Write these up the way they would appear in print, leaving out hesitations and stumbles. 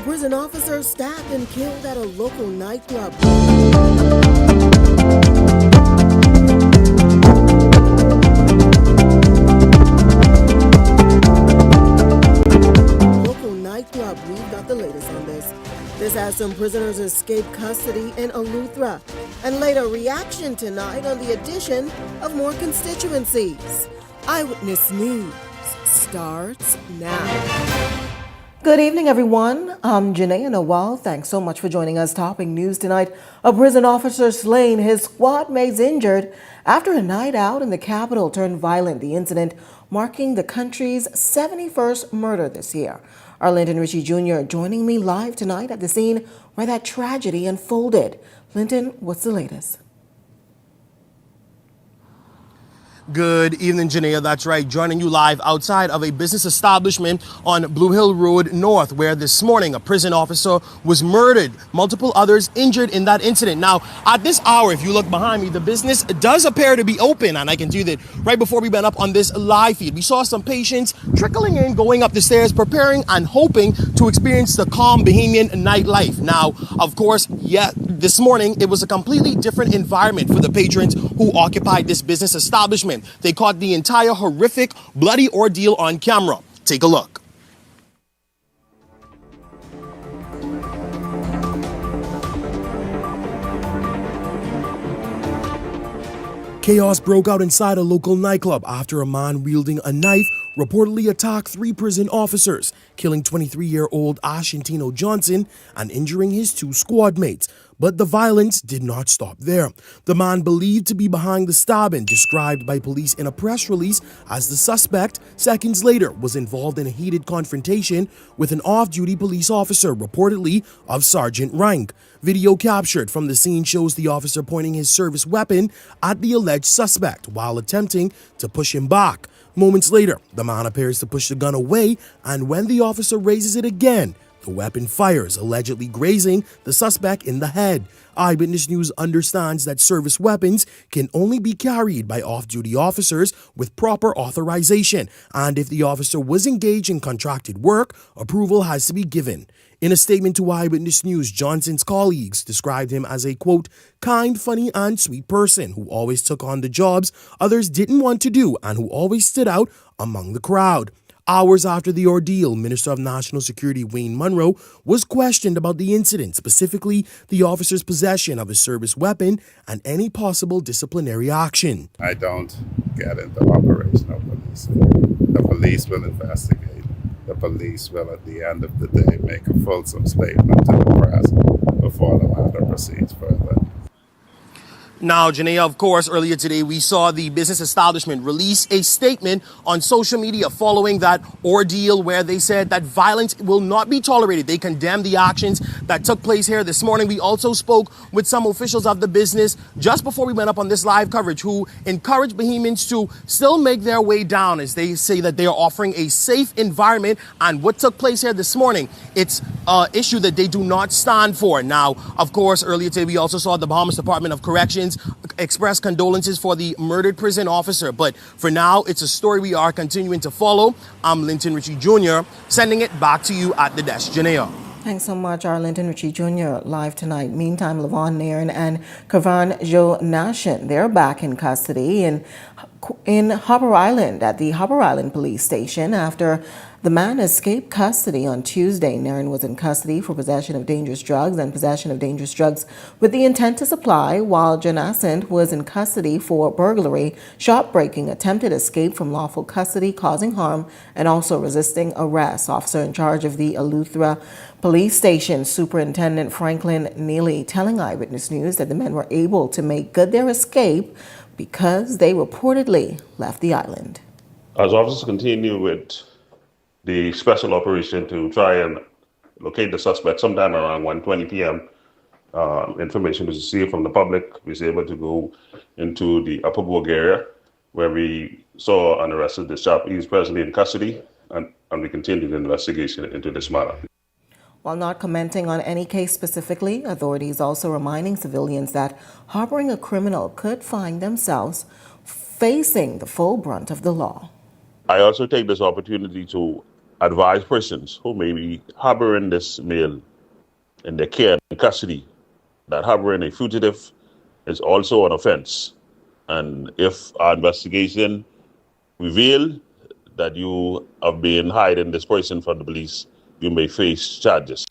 Prison officer stabbed and killed at a local nightclub. Local nightclub, we've got the latest on this. This has some prisoners escape custody in Eleuthera. And later reaction tonight on the addition of more constituencies. Eyewitness News starts now. Good evening, everyone. I'm Janae Nawal. Thanks so much for joining us. Topping news tonight, a prison officer slain, his squad mates injured after a night out in the capital turned violent. The incident marking the country's 71st murder this year. Arlington Ritchie Jr. joining me live tonight at the scene where that tragedy unfolded. Linton, what's the latest? Good evening, Janea. That's right. Joining you live outside of a business establishment on Blue Hill Road North, where this morning a prison officer was murdered. Multiple others injured in that incident. Now, at this hour, if you look behind me, the business does appear to be open, and I can do that right before we went up on this live feed. We saw some patients trickling in, going up the stairs, preparing and hoping to experience the calm Bahamian nightlife. Now, of course, this morning it was a completely different environment for the patrons who occupied this business establishment. They caught the entire horrific, bloody ordeal on camera. Take a look. Chaos broke out inside a local nightclub after a man wielding a knife reportedly attacked 3 prison officers, killing 23-year-old Ashantino Johnson and injuring his 2 squad mates. But the violence did not stop there. The man believed to be behind the stabbing, described by police in a press release as the suspect, seconds later, was involved in a heated confrontation with an off-duty police officer, reportedly of sergeant rank. Video captured from the scene shows the officer pointing his service weapon at the alleged suspect while attempting to push him back. Moments later, the man appears to push the gun away, and when the officer raises it again, the weapon fires, allegedly grazing the suspect in the head. Eyewitness News understands that service weapons can only be carried by off-duty officers with proper authorization, and if the officer was engaged in contracted work, approval has to be given. In a statement to Eyewitness News, Johnson's colleagues described him as a, quote, kind, funny, and sweet person who always took on the jobs others didn't want to do and who always stood out among the crowd. Hours after the ordeal, Minister of National Security Wayne Munro was questioned about the incident, specifically the officer's possession of a service weapon and any possible disciplinary action. I don't get into operational policing. The police will investigate. the police will at the end of the day make a fulsome statement to the press before the matter proceeds further. Now, Janaea, of course, earlier today we saw the business establishment release a statement on social media following that ordeal where they said that violence will not be tolerated. They condemned the actions that took place here this morning. We also spoke with some officials of the business just before we went up on this live coverage who encouraged Bahamians to still make their way down as they say that they are offering a safe environment. And what took place here this morning, it's an issue that they do not stand for. Now, of course, earlier today we also saw the Bahamas Department of Corrections express condolences for the murdered prison officer. But for now, it's a story we are continuing to follow. I'm Linton Ritchie Jr., sending it back to you at the desk. Janaea. Thanks so much, our Linton Ritchie Jr. live tonight. Meantime, Lavon Nairn and Kavan Jo Nashin, they're back in custody in Harbour Island at the Harbour Island Police Station after the man escaped custody on Tuesday. Nairn was in custody for possession of dangerous drugs and possession of dangerous drugs with the intent to supply, while Jonasant was in custody for burglary, shop-breaking, attempted escape from lawful custody, causing harm, and also resisting arrest. Officer in charge of the Eleuthera Police Station, Superintendent Franklin Neely, telling Eyewitness News that the men were able to make good their escape because they reportedly left the island. As officers continue with the special operation to try and locate the suspect sometime around 1:20 p.m., information was received from the public. We was able to go into the Upper Bourg area where we saw and arrested the shop. He is presently in custody, and we continued the investigation into this matter. While not commenting on any case specifically, authorities also reminding civilians that harboring a criminal could find themselves facing the full brunt of the law. I also take this opportunity to advise persons who may be harboring this male in their care and custody that harboring a fugitive is also an offense. And if our investigation reveal that you have been hiding this person from the police, you may face charges.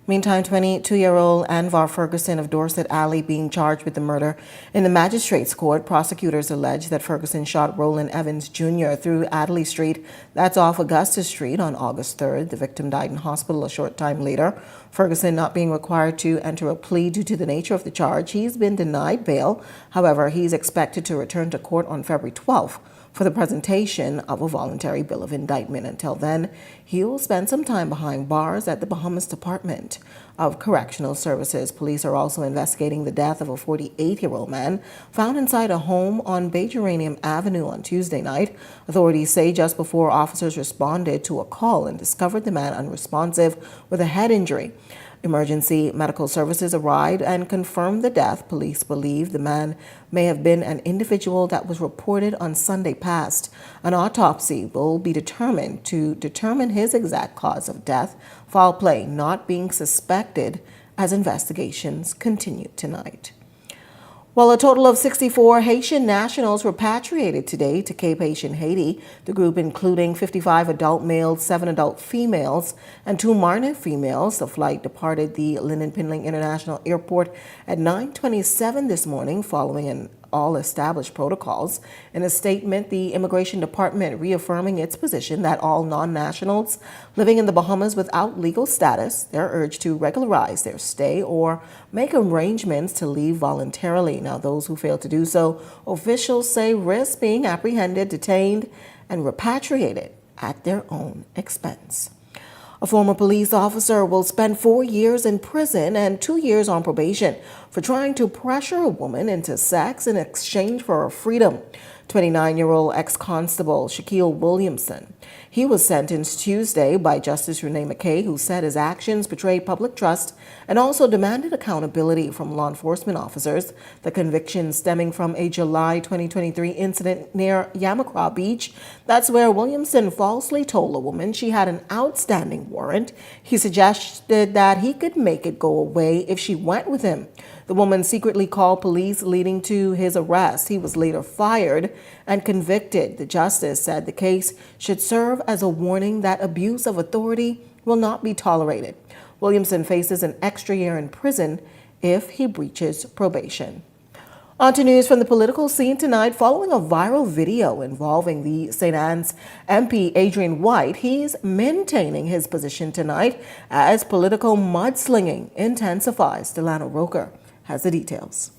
Meantime, 22-year-old Anvar Ferguson of Dorset Alley being charged with the murder in the magistrate's court. Prosecutors allege that Ferguson shot Roland Evans Jr. through Adderley Street, that's off Augustus Street, on August 3rd. The victim died in hospital a short time later. Ferguson not being required to enter a plea due to the nature of the charge. He's been denied bail. However, he's expected to return to court on February 12th for the presentation of a voluntary bill of indictment. Until then, he will spend some time behind bars at the Bahamas Department of Correctional Services. Police are also investigating the death of a 48-year-old man found inside a home on Bay Geranium Avenue on Tuesday night. Authorities say just before officers responded to a call and discovered the man unresponsive with a head injury. Emergency medical services arrived and confirmed the death. Police believe the man may have been an individual that was reported on Sunday past. An autopsy will be determined to determine his exact cause of death. Foul play not being suspected as investigations continue tonight. Well, a total of 64 Haitian nationals repatriated today to Cape Haitian, Haiti. The group including 55 adult males, 7 adult females, and 2 Marne females. The flight departed the Lynden Pinling International Airport at 9:27 this morning following all established protocols. In a statement, the Immigration Department reaffirming its position that all non-nationals living in the Bahamas without legal status, they're urged to regularize their stay or make arrangements to leave voluntarily. Now, those who fail to do so, officials say risk being apprehended, detained, and repatriated at their own expense. A former police officer will spend 4 years in prison and 2 years on probation for trying to pressure a woman into sex in exchange for her freedom. 29-year-old ex-constable Shaquille Williamson. He was sentenced Tuesday by Justice Renee McKay, who said his actions betrayed public trust and also demanded accountability from law enforcement officers. The conviction stemming from a July 2023 incident near Yamacraw Beach. That's where Williamson falsely told a woman she had an outstanding warrant. He suggested that he could make it go away if she went with him. The woman secretly called police, leading to his arrest. He was later fired and convicted. The justice said the case should serve as a warning that abuse of authority will not be tolerated. Williamson faces an extra year in prison if he breaches probation. On to news from the political scene tonight. Following a viral video involving the St. Anne's MP Adrian White, he's maintaining his position tonight as political mudslinging intensifies. Delano Roker has the details.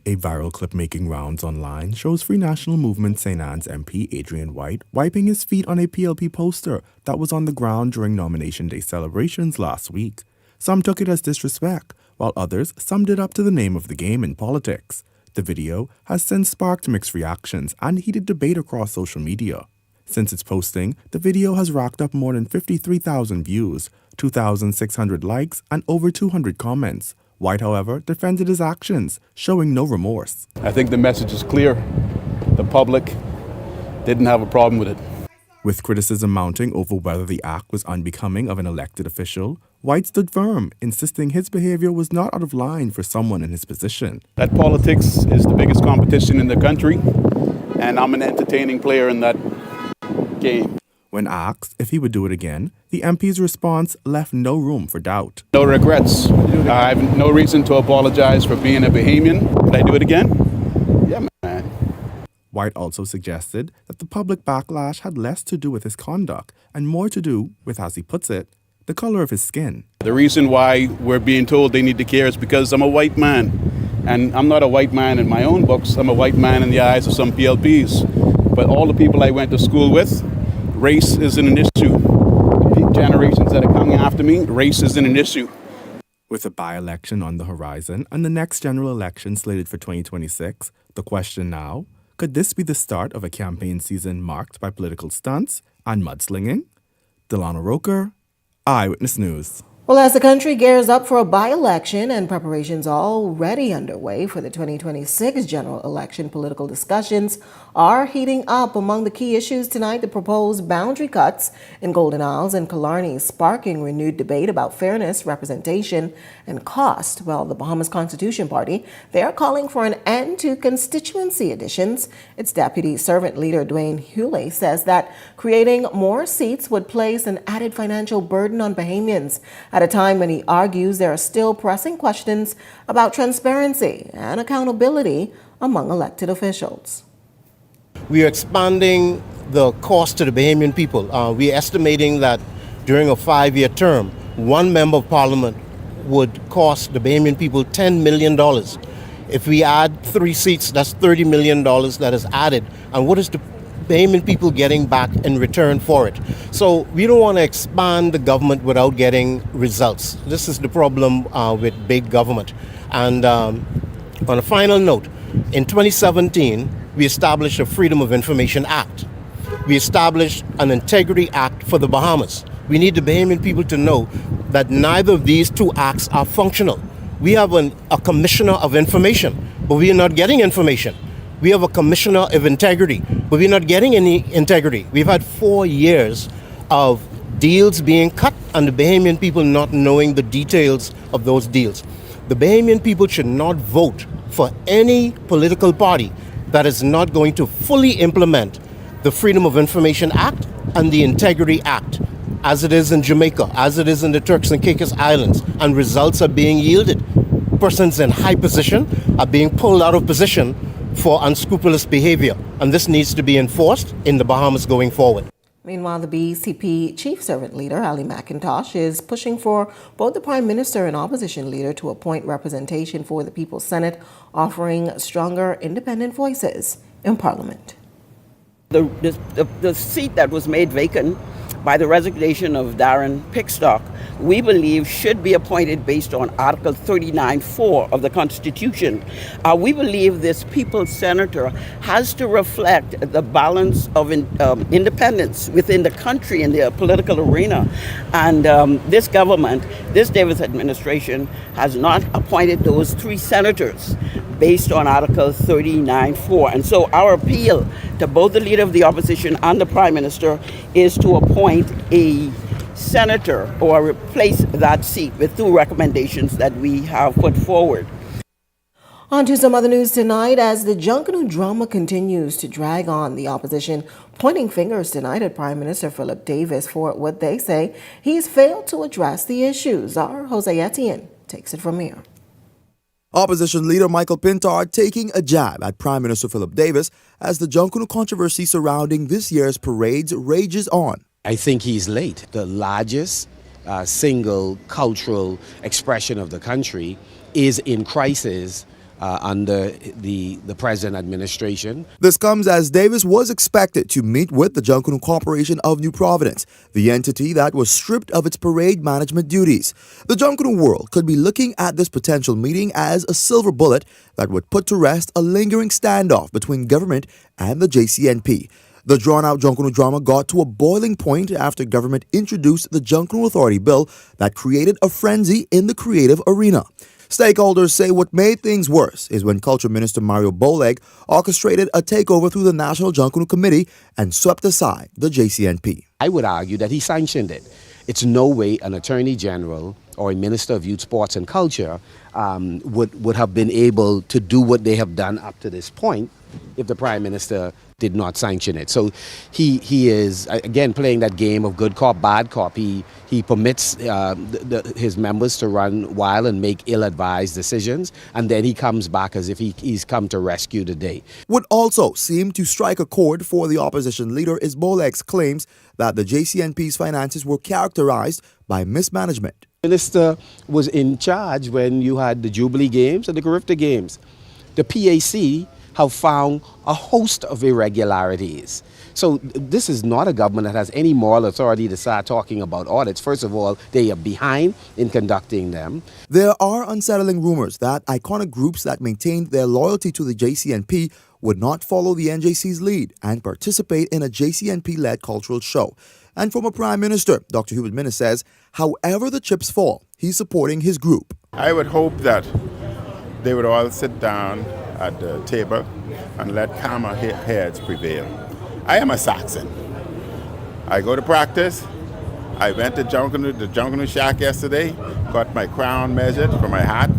A viral clip making rounds online shows Free National Movement St. Anne's MP Adrian White wiping his feet on a PLP poster that was on the ground during Nomination Day celebrations last week. Some took it as disrespect, while others summed it up to the name of the game in politics. The video has since sparked mixed reactions and heated debate across social media. Since its posting, the video has racked up more than 53,000 views, 2,600 likes, and over 200 comments. White, however, defended his actions, showing no remorse. I think the message is clear. The public didn't have a problem with it. With criticism mounting over whether the act was unbecoming of an elected official, White stood firm, insisting his behavior was not out of line for someone in his position. That politics is the biggest competition in the country, and I'm an entertaining player in that game. When asked if he would do it again, the MP's response left no room for doubt. No regrets. I have no reason to apologize for being a Bahamian. Would I do it again? Yeah, man. White also suggested that the public backlash had less to do with his conduct and more to do with, as he puts it, the color of his skin. The reason why we're being told they need to care is because I'm a white man. And I'm not a white man in my own books. I'm a white man in the eyes of some PLPs. But all the people I went to school with, race isn't an issue. The generations that are coming after me, race isn't an issue. With a by-election on the horizon and the next general election slated for 2026, the question now, could this be the start of a campaign season marked by political stunts and mudslinging? Delano Roker, Eyewitness News. Well, as the country gears up for a by-election and preparations already underway for the 2026 general election, political discussions are heating up. Among the key issues tonight, the proposed boundary cuts in Golden Isles and Killarney, sparking renewed debate about fairness, representation, and cost. Well, the Bahamas Constitution Party, they are calling for an end to constituency additions. Its deputy servant leader, Dwayne Hewley, says that creating more seats would place an added financial burden on Bahamians at a time when he argues there are still pressing questions about transparency and accountability among elected officials. We are expanding the cost to the Bahamian people. We are estimating that during a 5-year term, one member of parliament would cost the Bahamian people $10 million. If we add 3 seats, that's $30 million that is added. And what is the Bahamian people getting back in return for it? So we don't want to expand the government without getting results. This is the problem with big government. And on a final note, in 2017, we established a Freedom of Information Act. We established an Integrity Act for the Bahamas. We need the Bahamian people to know that neither of these two acts are functional. We have a Commissioner of Information, but we are not getting information. We have a Commissioner of Integrity, but we're not getting any integrity. We've had 4 years of deals being cut and the Bahamian people not knowing the details of those deals. The Bahamian people should not vote for any political party that is not going to fully implement the Freedom of Information Act and the Integrity Act, as it is in Jamaica, as it is in the Turks and Caicos Islands, and results are being yielded. Persons in high position are being pulled out of position for unscrupulous behavior, and this needs to be enforced in the Bahamas going forward. Meanwhile, the BCP Chief Servant Leader, Ali McIntosh, is pushing for both the Prime Minister and Opposition Leader to appoint representation for the People's Senate, offering stronger independent voices in Parliament. The seat that was made vacant by the resignation of Darren Pickstock, we believe should be appointed based on Article 39(4) of the Constitution. We believe this People's Senator has to reflect the balance of independence within the country in the political arena. And this government, this Davis administration, has not appointed those 3 senators based on Article 39(4). And so our appeal to both the Leader of the Opposition and the Prime Minister is to appoint a senator or replace that seat with 2 recommendations that we have put forward. On to some other news tonight. As the Junkanoo drama continues to drag on, the opposition pointing fingers tonight at Prime Minister Philip Davis for what they say he's failed to address the issues. Our Jose Etienne takes it from here. Opposition leader Michael Pintard taking a jab at Prime Minister Philip Davis as the Junkanoo controversy surrounding this year's parades rages on. I think he's late. The largest single cultural expression of the country is in crisis under the present administration. This comes as Davis was expected to meet with the Junkanoo Corporation of New Providence, the entity that was stripped of its parade management duties. The Junkanoo world could be looking at this potential meeting as a silver bullet that would put to rest a lingering standoff between government and the JCNP. The drawn-out Junkanoo drama got to a boiling point after government introduced the Junkanoo Authority Bill that created a frenzy in the creative arena. Stakeholders say what made things worse is when Culture Minister Mario Boleg orchestrated a takeover through the National Junkanoo Committee and swept aside the JCNP. I would argue that he sanctioned it. It's no way an Attorney General or a Minister of Youth, Sports and Culture would have been able to do what they have done up to this point if the Prime Minister did not sanction it. So he is, again, playing that game of good cop, bad cop. He permits his members to run wild and make ill-advised decisions, and then he comes back as if he's come to rescue the day. What also seemed to strike a chord for the opposition leader is Boleg's claims that the JCNP's finances were characterized by mismanagement. The minister was in charge when you had the Jubilee Games and the Carifta Games. The PAC have found a host of irregularities. So this is not a government that has any moral authority to start talking about audits. First of all, they are behind in conducting them. There are unsettling rumors that iconic groups that maintained their loyalty to the JCNP would not follow the NJC's lead and participate in a JCNP-led cultural show. And former Prime Minister Dr. Hubert Minnis says, however the chips fall, he's supporting his group. I would hope that they would all sit down at the table and let calmer heads prevail. I am a Saxon. I go to practice. I went to the Junkanoo Shack yesterday, got my crown measured for my hat,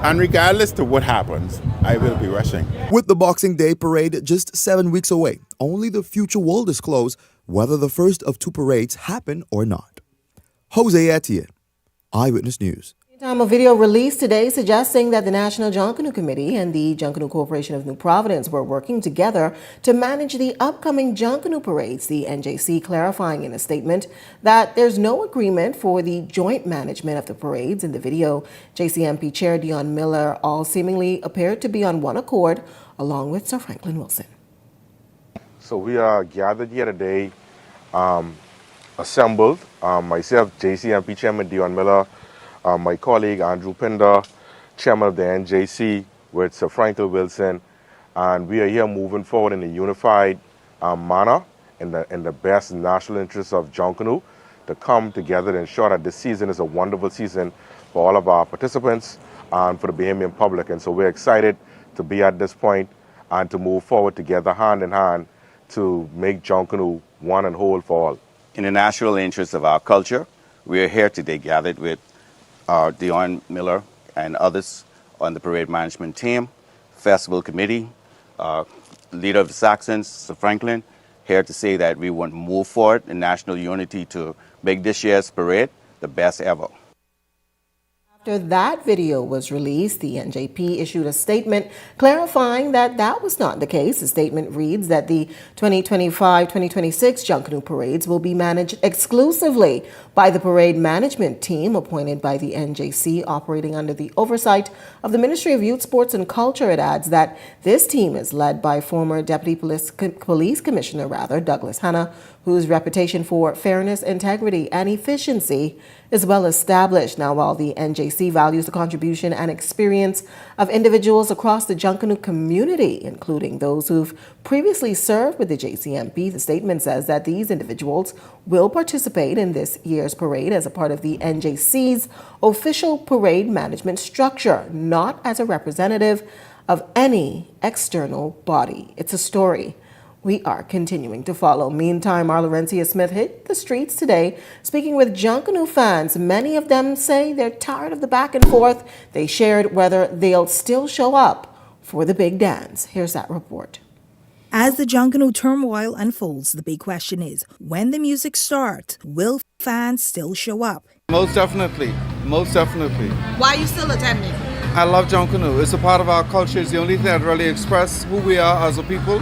and regardless to what happens, I will be rushing. With the Boxing Day parade just 7 weeks away, only the future will disclose whether the first of two parades happen or not. Jose Etienne, Eyewitness News. A video released today suggesting that the National Junkanoo Committee and the Junkanoo Corporation of New Providence were working together to manage the upcoming Junkanoo parades, the NJC clarifying in a statement that there's no agreement for the joint management of the parades. In the video, JCNP Chair Dion Miller all seemingly appeared to be on one accord, along with Sir Franklin Wilson. So we are gathered here today, assembled, myself, JCNP Chairman Dion Miller, my colleague Andrew Pinder, Chairman of the NJC, with Sir Franklin Wilson, and we are here moving forward in a unified manner in the best national interests of Junkanoo to come together and ensure that this season is a wonderful season for all of our participants and for the Bahamian public. And so we're excited to be at this point and to move forward together hand in hand to make Junkanoo one and whole for all. In the national interest of our culture, we are here today gathered with Dion Miller and others on the parade management team, festival committee, leader of the Saxons, Sir Franklin, here to say that we want to move forward in national unity to make this year's parade the best ever. After that video was released, the NJP issued a statement clarifying that that was not the case. The statement reads that the 2025-2026 Junkanoo parades will be managed exclusively by the parade management team appointed by the NJC, operating under the oversight of the Ministry of Youth, Sports and Culture. It adds that this team is led by former Deputy Police Commissioner Douglas Hanna, whose reputation for fairness, integrity, and efficiency is well established. Now, while the NJC values the contribution and experience of individuals across the Junkanoo community, including those who've previously served with the JCNP, the statement says that these individuals will participate in this year's parade as a part of the NJC's official parade management structure, not as a representative of any external body. It's a story we are continuing to follow. Meantime, our Laurencia Smith hit the streets today, speaking with Junkanoo fans. Many of them say they're tired of the back and forth. They shared whether they'll still show up for the big dance. Here's that report. As the Junkanoo turmoil unfolds, the big question is, when the music starts, will fans still show up? Most definitely. Most definitely. Why are you still attending? I love Junkanoo. It's a part of our culture. It's the only thing that really expresses who we are as a people.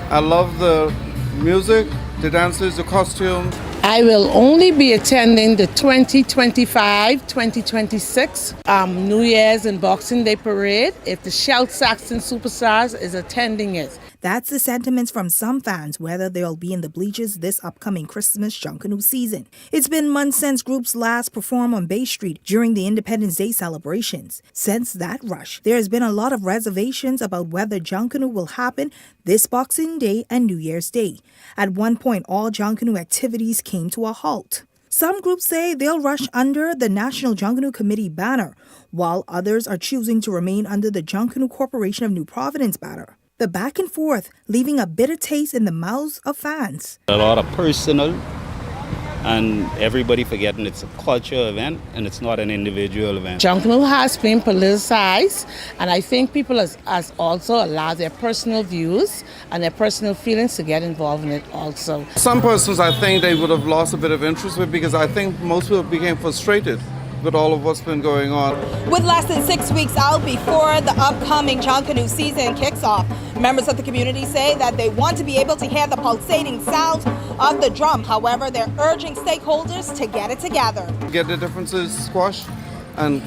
I love the music, the dances, the costumes. I will only be attending the 2025-2026 New Year's and Boxing Day parade if the Shell Saxon Superstars is attending it. That's the sentiments from some fans whether they'll be in the bleachers this upcoming Christmas Junkanoo season. It's been months since groups last performed on Bay Street during the Independence Day celebrations. Since that rush, there has been a lot of reservations about whether Junkanoo will happen this Boxing Day and New Year's Day. At one point, all Junkanoo activities came to a halt. Some groups say they'll rush under the National Junkanoo Committee banner, while others are choosing to remain under the Junkanoo Corporation of New Providence banner. The back and forth leaving a bitter taste in the mouths of fans. A lot of personal, and everybody forgetting it's a cultural event and it's not an individual event. Junkanoo has been politicized, and I think people has also allowed their personal views and their personal feelings to get involved in it also. Some persons I think they would have lost a bit of interest with because I think most people became frustrated with all of what's been going on. With less than 6 weeks out before the upcoming Junkanoo season kicks off, members of the community say that they want to be able to hear the pulsating sound of the drum. However, they're urging stakeholders to get it together. Get the differences squashed and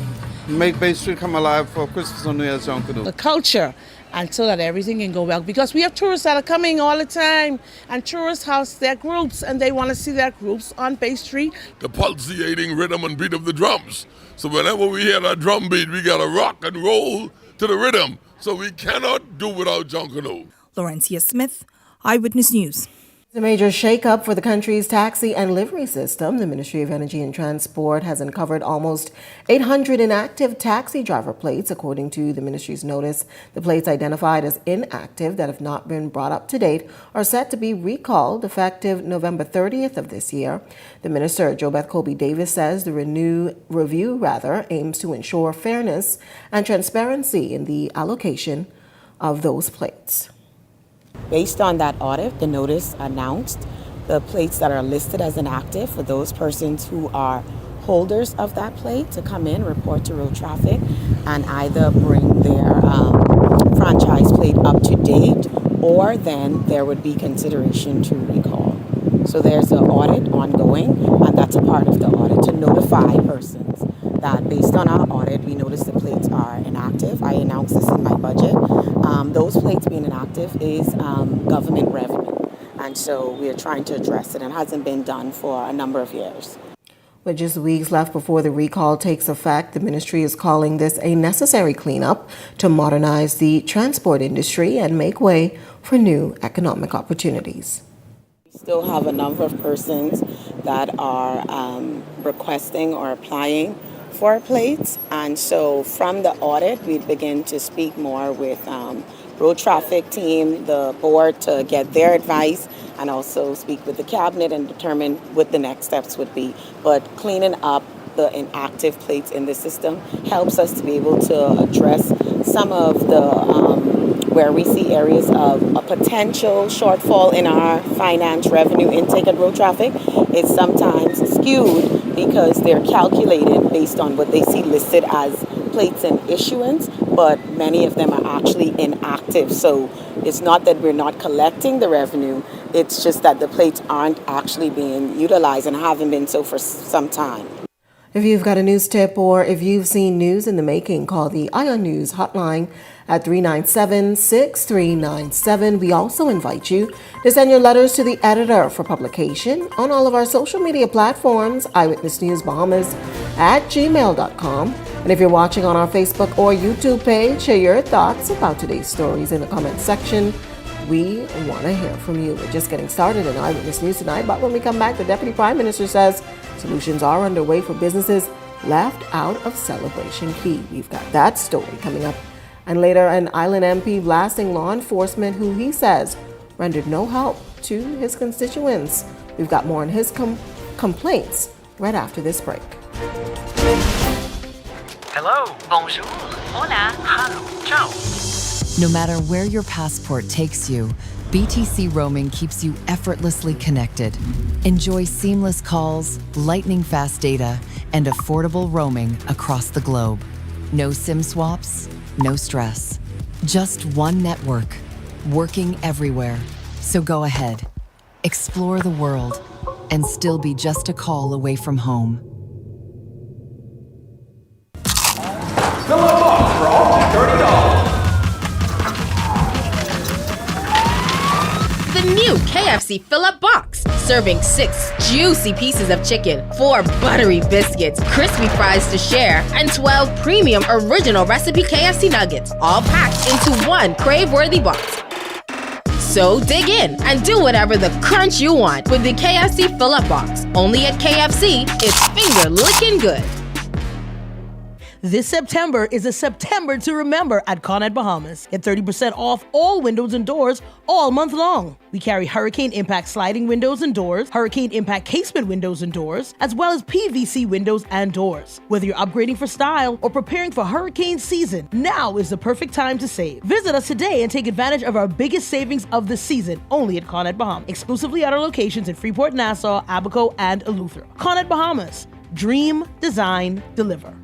make Bay Street come alive for Christmas and New Year's Junkanoo. The culture, and so that everything can go well. Because we have tourists that are coming all the time, and tourists house their groups, and they want to see their groups on Bay Street. The pulsating rhythm and beat of the drums. So whenever we hear that drum beat, we got to rock and roll to the rhythm. So we cannot do without Junkanoo. Laurencia Smith, Eyewitness News. A major shakeup for the country's taxi and livery system. The Ministry of Energy and Transport has uncovered almost 800 inactive taxi driver plates, according to the ministry's notice. The plates identified as inactive that have not been brought up to date are set to be recalled effective November 30th of this year. The minister, JoBeth Colby-Davis, says the review aims to ensure fairness and transparency in the allocation of those plates. Based on that audit, the notice announced the plates that are listed as inactive for those persons who are holders of that plate to come in, report to road traffic, and either bring their franchise plate up to date, or then there would be consideration to recall. So there's an audit ongoing, and that's a part of the audit to notify persons that based on our audit, we noticed the plates are inactive. I announced this in my budget. Those plates being inactive is government revenue. And so we are trying to address it, and it hasn't been done for a number of years. With just weeks left before the recall takes effect, the ministry is calling this a necessary cleanup to modernize the transport industry and make way for new economic opportunities. We still have a number of persons that are requesting or applying for plates, and so from the audit we begin to speak more with road traffic team, the board, to get their advice, and also speak with the cabinet and determine what the next steps would be. But cleaning up the inactive plates in the system helps us to be able to address some of the where we see areas of a potential shortfall in our finance revenue intake at road traffic. It's sometimes skewed because they're calculated based on what they see listed as plates and issuance, but many of them are actually inactive. So it's not that we're not collecting the revenue, it's just that the plates aren't actually being utilized and haven't been so for some time. If you've got a news tip or if you've seen news in the making, call the Ion News hotline at 397-6397. We also invite you to send your letters to the editor for publication on all of our social media platforms, Eyewitness News Bahamas @gmail.com. And if you're watching on our Facebook or YouTube page, share your thoughts about today's stories in the comments section. We want to hear from you. We're just getting started in Eyewitness News tonight, but when we come back, the Deputy Prime Minister says solutions are underway for businesses left out of Celebration Key. We've got that story coming up. And later, an Island MP blasting law enforcement who he says rendered no help to his constituents. We've got more on his complaints right after this break. Hello, bonjour, hola, hello, ciao. No matter where your passport takes you, BTC roaming keeps you effortlessly connected. Enjoy seamless calls, lightning-fast data, and affordable roaming across the globe. No SIM swaps, no stress. Just one network, working everywhere. So go ahead, explore the world, and still be just a call away from home. Fill up box for only $30. The new KFC Fill-Up Box, serving 6 juicy pieces of chicken, 4 buttery biscuits, crispy fries to share, and 12 premium original recipe KFC nuggets, all packed into one crave-worthy box. So dig in and do whatever the crunch you want with the KFC Fill-Up Box. Only at KFC, it's finger-licking good. This September is a September to remember at Con Bahamas. Get 30% off all windows and doors all month long. We carry Hurricane Impact sliding windows and doors, Hurricane Impact casement windows and doors, as well as PVC windows and doors. Whether you're upgrading for style or preparing for hurricane season, now is the perfect time to save. Visit us today and take advantage of our biggest savings of the season only at Con Bahamas, exclusively at our locations in Freeport, Nassau, Abaco, and Eleuthera. Con Bahamas. Dream, design, deliver.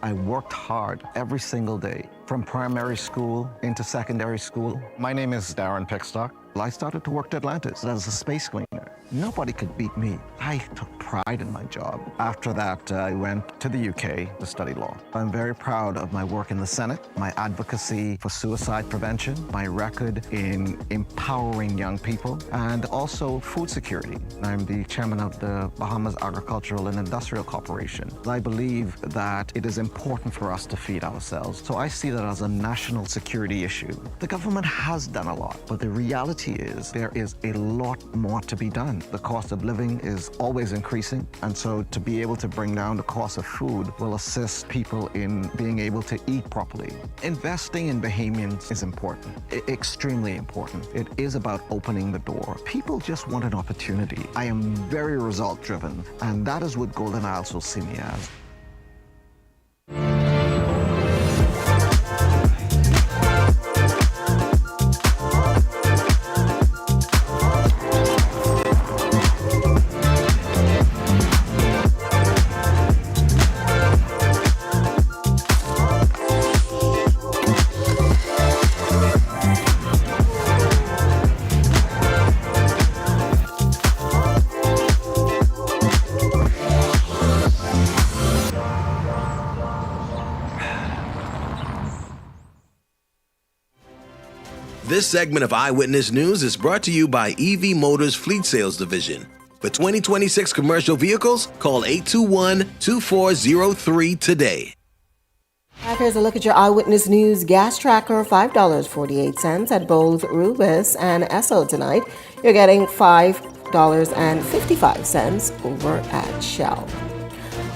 I worked hard every single day, from primary school into secondary school. My name is Darren Pickstock. I started to work at Atlantis as a space cleaner. Nobody could beat me. I took pride in my job. After that, I went to the UK to study law. I'm very proud of my work in the Senate, my advocacy for suicide prevention, my record in empowering young people, and also food security. I'm the chairman of the Bahamas Agricultural and Industrial Corporation. I believe that it is important for us to feed ourselves, so I see that as a national security issue. The government has done a lot, but the reality is there is a lot more to be done. The cost of living is always increasing, and so to be able to bring down the cost of food will assist people in being able to eat properly. Investing in Bahamians is important, extremely important. It is about opening the door. People just want an opportunity. I am very result driven, and that is what Golden Isles will see me as. This segment of Eyewitness News is brought to you by EV Motors Fleet Sales Division. For 2026 commercial vehicles, call 821-2403 today. Back here's a look at your Eyewitness News gas tracker, $5.48 at both Rubis and Esso tonight. You're getting $5.55 over at Shell.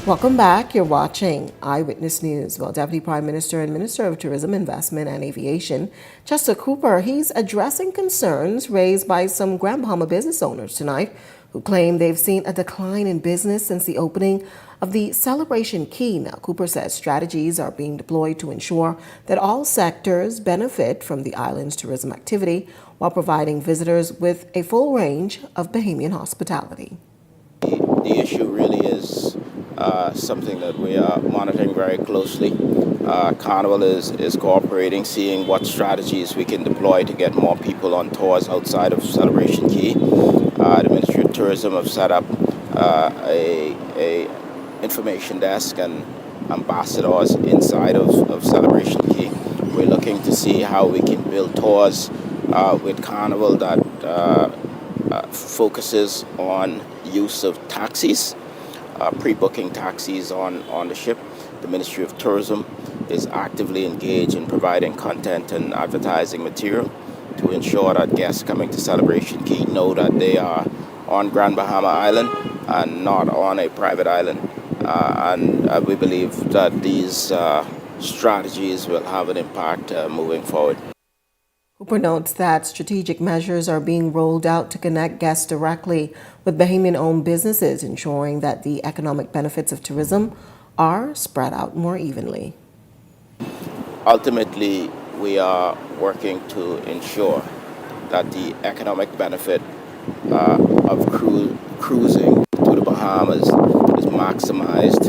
Welcome back. You're watching Eyewitness News. Well, Deputy Prime Minister and Minister of Tourism, Investment and Aviation, Chester Cooper, he's addressing concerns raised by some Grand Bahama business owners tonight who claim they've seen a decline in business since the opening of the Celebration Key. Now, Cooper says strategies are being deployed to ensure that all sectors benefit from the island's tourism activity while providing visitors with a full range of Bahamian hospitality. The issue really is something that we are monitoring very closely. Carnival is cooperating, seeing what strategies we can deploy to get more people on tours outside of Celebration Key. The Ministry of Tourism have set up a information desk and ambassadors inside of Celebration Key. We're looking to see how we can build tours with Carnival that focuses on use of taxis, pre-booking taxis on the ship. The Ministry of Tourism is actively engaged in providing content and advertising material to ensure that guests coming to Celebration Key know that they are on Grand Bahama Island and not on a private island. And we believe that these strategies will have an impact moving forward. Cooper notes that strategic measures are being rolled out to connect guests directly with Bahamian-owned businesses, ensuring that the economic benefits of tourism are spread out more evenly. Ultimately, we are working to ensure that the economic benefit of cruising to the Bahamas is maximized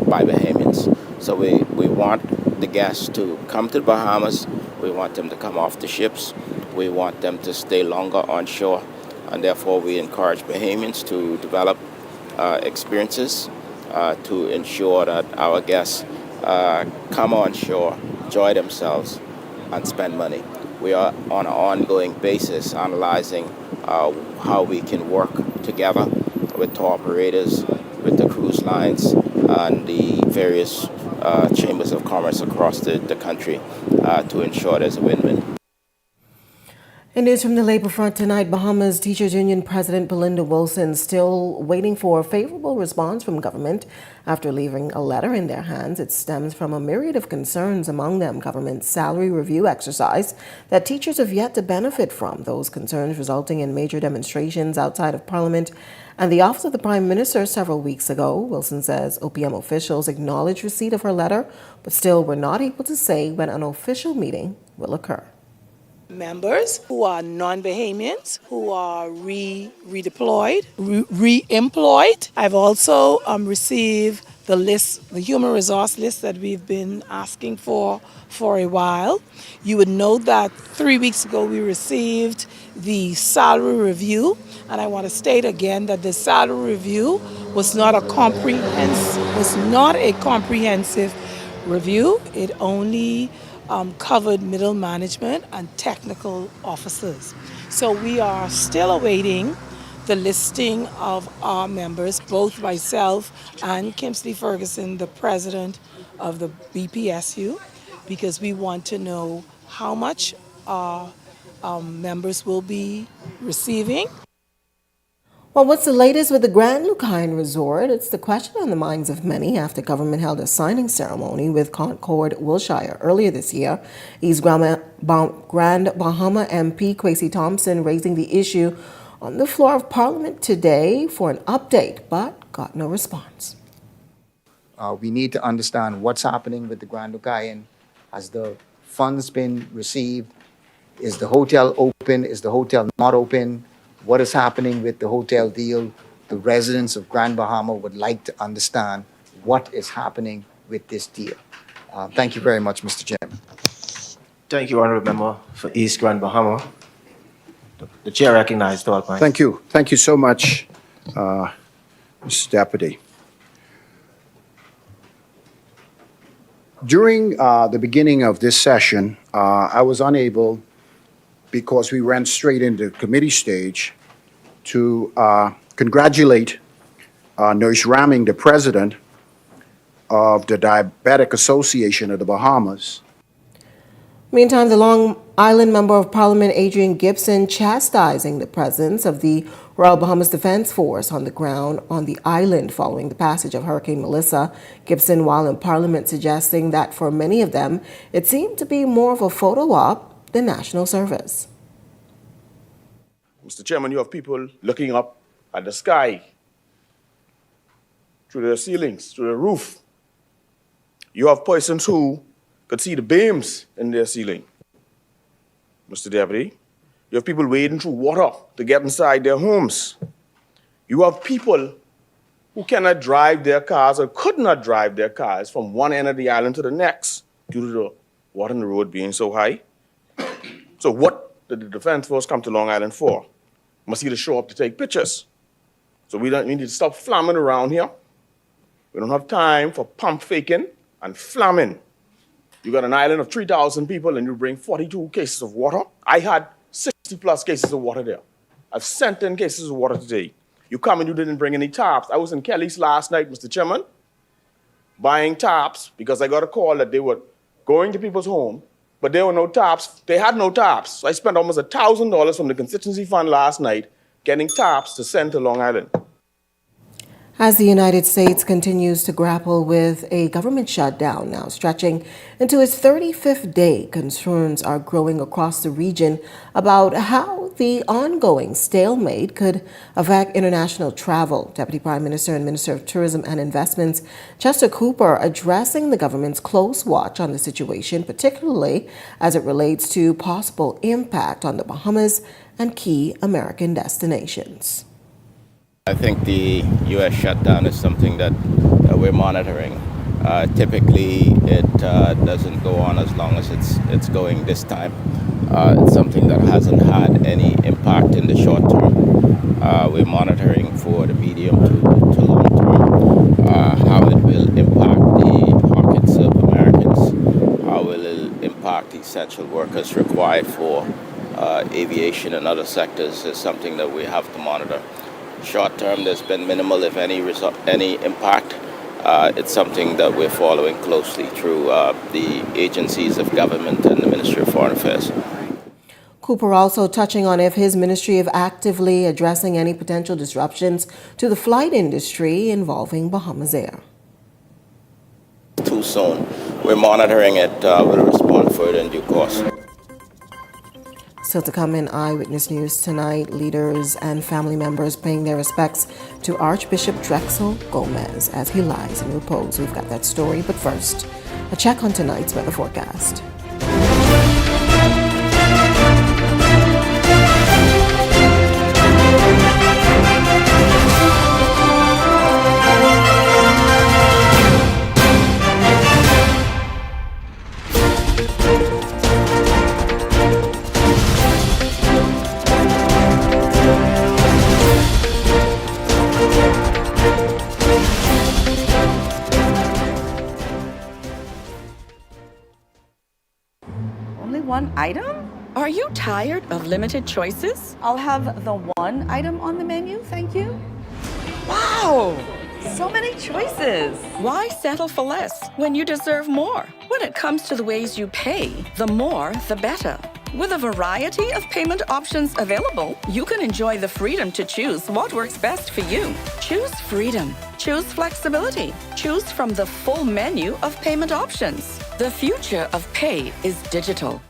by Bahamians. So we want the guests to come to the Bahamas. We want them to come off the ships. We want them to stay longer on shore. And therefore, we encourage Bahamians to develop experiences to ensure that our guests come on shore, enjoy themselves, and spend money. We are on an ongoing basis analyzing how we can work together with tour operators, with the cruise lines, and the various chambers of commerce across the country to ensure there's a win-win. In news from the labor front tonight, Bahamas Teachers Union President Belinda Wilson still waiting for a favorable response from government after leaving a letter in their hands. It stems from a myriad of concerns, among them government's salary review exercise that teachers have yet to benefit from. Those concerns resulting in major demonstrations outside of Parliament and the office of the Prime Minister several weeks ago. Wilson says OPM officials acknowledged receipt of her letter, but still were not able to say when an official meeting will occur. Members who are non-Bahamians, who are redeployed, re-employed. I've also received the list, the human resource list that we've been asking for a while. You would note that 3 weeks ago we received the salary review, and I want to state again that the salary review was not a comprehensive review. It only covered middle management and technical officers. So we are still awaiting the listing of our members, both myself and Kimsley Ferguson, the president of the BPSU, because we want to know how much our members will be receiving. Well, what's the latest with the Grand Lucayan Resort? It's the question on the minds of many after government held a signing ceremony with Concord Wilshire earlier this year. East Grand Bahama MP Kwesi Thompson raising the issue on the floor of Parliament today for an update, but got no response. We need to understand what's happening with the Grand Lucayan. Has the funds been received? Is the hotel open? Is the hotel not open? What is happening with the hotel deal? The residents of Grand Bahama would like to understand what is happening with this deal. Thank you very much, Mr. Chairman. Thank you, Honourable Member for East Grand Bahama. The Chair recognizes 12 points. Thank you. Thank you so much, Mr. Deputy. During the beginning of this session, I was unable, because we ran straight into committee stage, to congratulate Nurse Ramming, the president of the Diabetic Association of the Bahamas. Meantime, the Long Island Member of Parliament Adrian Gibson chastising the presence of the Royal Bahamas Defense Force on the ground on the island following the passage of Hurricane Melissa. Gibson, while in Parliament, suggesting that for many of them, it seemed to be more of a photo op the national service. Mr. Chairman, you have people looking up at the sky, through their ceilings, through the roof. You have persons who could see the beams in their ceiling. Mr. Deputy, you have people wading through water to get inside their homes. You have people who cannot drive their cars or could not drive their cars from one end of the island to the next due to the water in the road being so high. So what did the Defense Force come to Long Island for? Must either show up to take pictures. So we need to stop flamming around here. We don't have time for pump faking and flamming. You got an island of 3,000 people and you bring 42 cases of water. I had 60 plus cases of water there. I've sent in cases of water today. You come and you didn't bring any tarps. I was in Kelly's last night, Mr. Chairman, buying tarps because I got a call that they were going to people's home, but there were no tarps. They had no tarps. So I spent almost $1,000 from the constituency fund last night getting tarps to send to Long Island. As the United States continues to grapple with a government shutdown now stretching into its 35th day, concerns are growing across the region about how the ongoing stalemate could affect international travel. Deputy Prime Minister and Minister of Tourism and Investments Chester Cooper addressing the government's close watch on the situation, particularly as it relates to possible impact on the Bahamas and key American destinations. I think the U.S. shutdown is something that we're monitoring. Typically, it doesn't go on as long as it's going this time. It's something that hasn't had any impact in the short term. We're monitoring for the medium to long term how it will impact the pockets of Americans, how will it impact the essential workers required for aviation and other sectors is something that we have to monitor. Short term, there's been minimal, if any impact. It's something that we're following closely through the agencies of government and the Ministry of Foreign Affairs. Cooper also touching on if his ministry is actively addressing any potential disruptions to the flight industry involving Bahamas Air. Too soon. We're monitoring it. We'll respond further in due course. Still to come in Eyewitness News tonight, leaders and family members paying their respects to Archbishop Drexel Gomez as he lies in repose. We've got that story, but first, a check on tonight's weather forecast. One item? Are you tired of limited choices? I'll have the one item on the menu, thank you. Wow! So many choices. Why settle for less when you deserve more? When it comes to the ways you pay, the more, the better. With a variety of payment options available, you can enjoy the freedom to choose what works best for you. Choose freedom. Choose flexibility. Choose from the full menu of payment options. The future of pay is digital.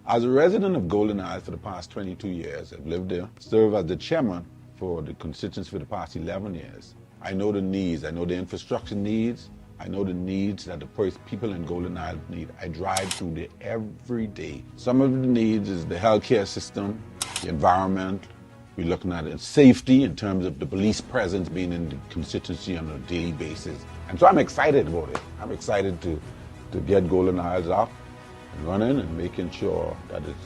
As a resident of Golden Isles for the past 22 years, I've lived there, served as the chairman for the constituency for the past 11 years. I know the needs, I know the infrastructure needs, I know the needs that the people in Golden Isles need. I drive through there every day. Some of the needs is the healthcare system, the environment. We're looking at safety in terms of the police presence being in the constituency on a daily basis. And so I'm excited about it. I'm excited to get Golden Isles up and running and making sure that it's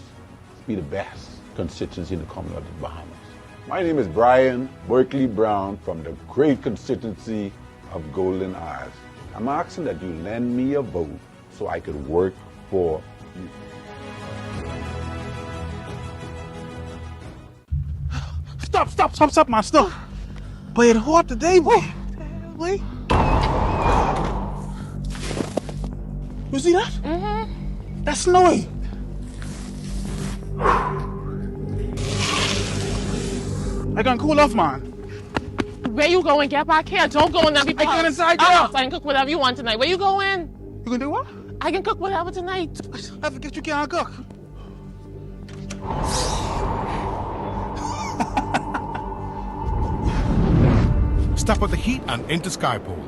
be the best constituency in the Commonwealth of the Bahamas. My name is Brian Berkeley Brown from the great constituency of Golden Isles. I'm asking that you lend me a vote so I could work for you. Stop, man, stop. Boy, it's hot today, boy. Boy. You see that? Mm-hmm. That's snowy. I can cool off, man. Where you going? Get back here. Don't go in there. Be I can inside there. I can cook whatever you want tonight. Where you going? You can do what? I can cook whatever tonight. I forget you can't cook. Stop at the heat and enter Skypole.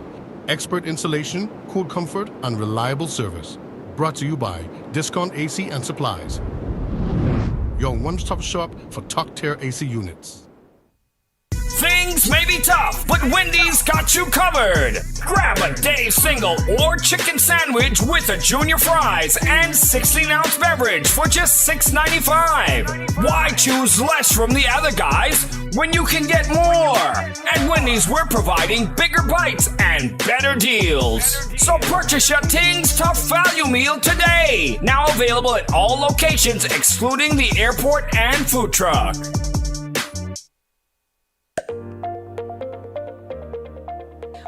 Expert installation, cool comfort, and reliable service. Brought to you by Discount AC and Supplies. Your one-stop shop for top-tier AC units. Things may be tough, but Wendy's got you covered. Grab a day single or chicken sandwich with a junior fries and 16-ounce beverage for just $6.95. Why choose less from the other guys when you can get more? At Wendy's, we're providing bigger bites and better deals. So purchase your Tings Tough Value Meal today. Now available at all locations excluding the airport and food truck.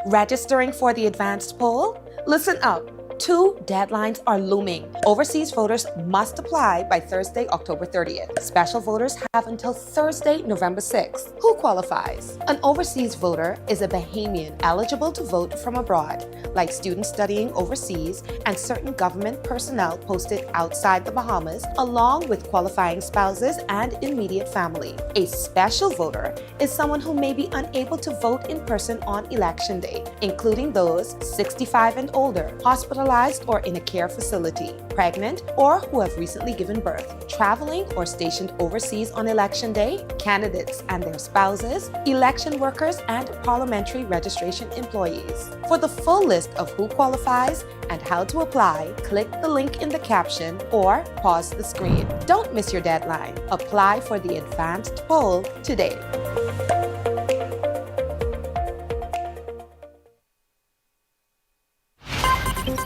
Registering for the advanced poll? Listen up. 2 deadlines are looming. Overseas voters must apply by Thursday, October 30th. Special voters have until Thursday, November 6th. Who qualifies? An overseas voter is a Bahamian eligible to vote from abroad, like students studying overseas and certain government personnel posted outside the Bahamas, along with qualifying spouses and immediate family. A special voter is someone who may be unable to vote in person on election day, including those 65 and older, hospitalized hospitalized or in a care facility, pregnant, or who have recently given birth, traveling or stationed overseas on election day, candidates and their spouses, election workers, and parliamentary registration employees. For the full list of who qualifies and how to apply, click the link in the caption or pause the screen. Don't miss your deadline. Apply for the advanced poll today.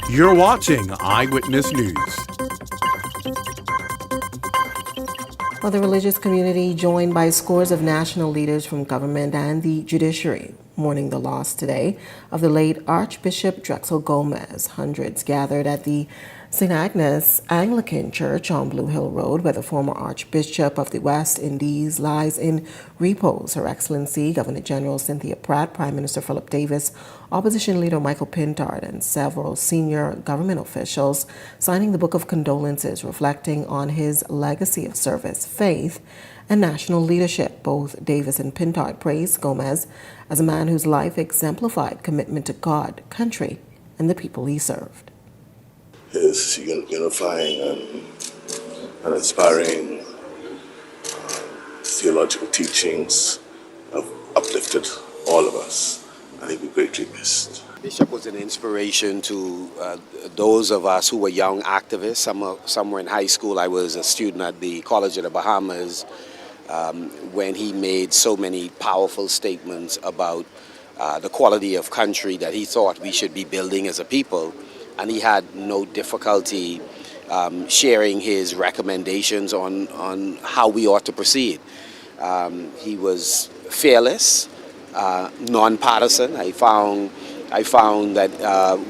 You're watching Eyewitness News. Well, the religious community, joined by scores of national leaders from government and the judiciary, mourning the loss today of the late Archbishop Drexel Gomez. Hundreds gathered at the St. Agnes Anglican Church on Blue Hill Road, where the former Archbishop of the West Indies lies in repose. Her Excellency Governor General Cynthia Pratt, Prime Minister Philip Davis, Opposition Leader Michael Pintard, and several senior government officials signing the Book of Condolences, reflecting on his legacy of service, faith, and national leadership. Both Davis and Pintard praised Gomez as a man whose life exemplified commitment to God, country, and the people he served. His unifying and inspiring theological teachings have uplifted all of us, and he'll be greatly missed. Bishop was an inspiration to those of us who were young activists. Some were in high school. I was a student at the College of the Bahamas when he made so many powerful statements about the quality of country that he thought we should be building as a people. And he had no difficulty sharing his recommendations on how we ought to proceed. He was fearless, non-partisan. I found that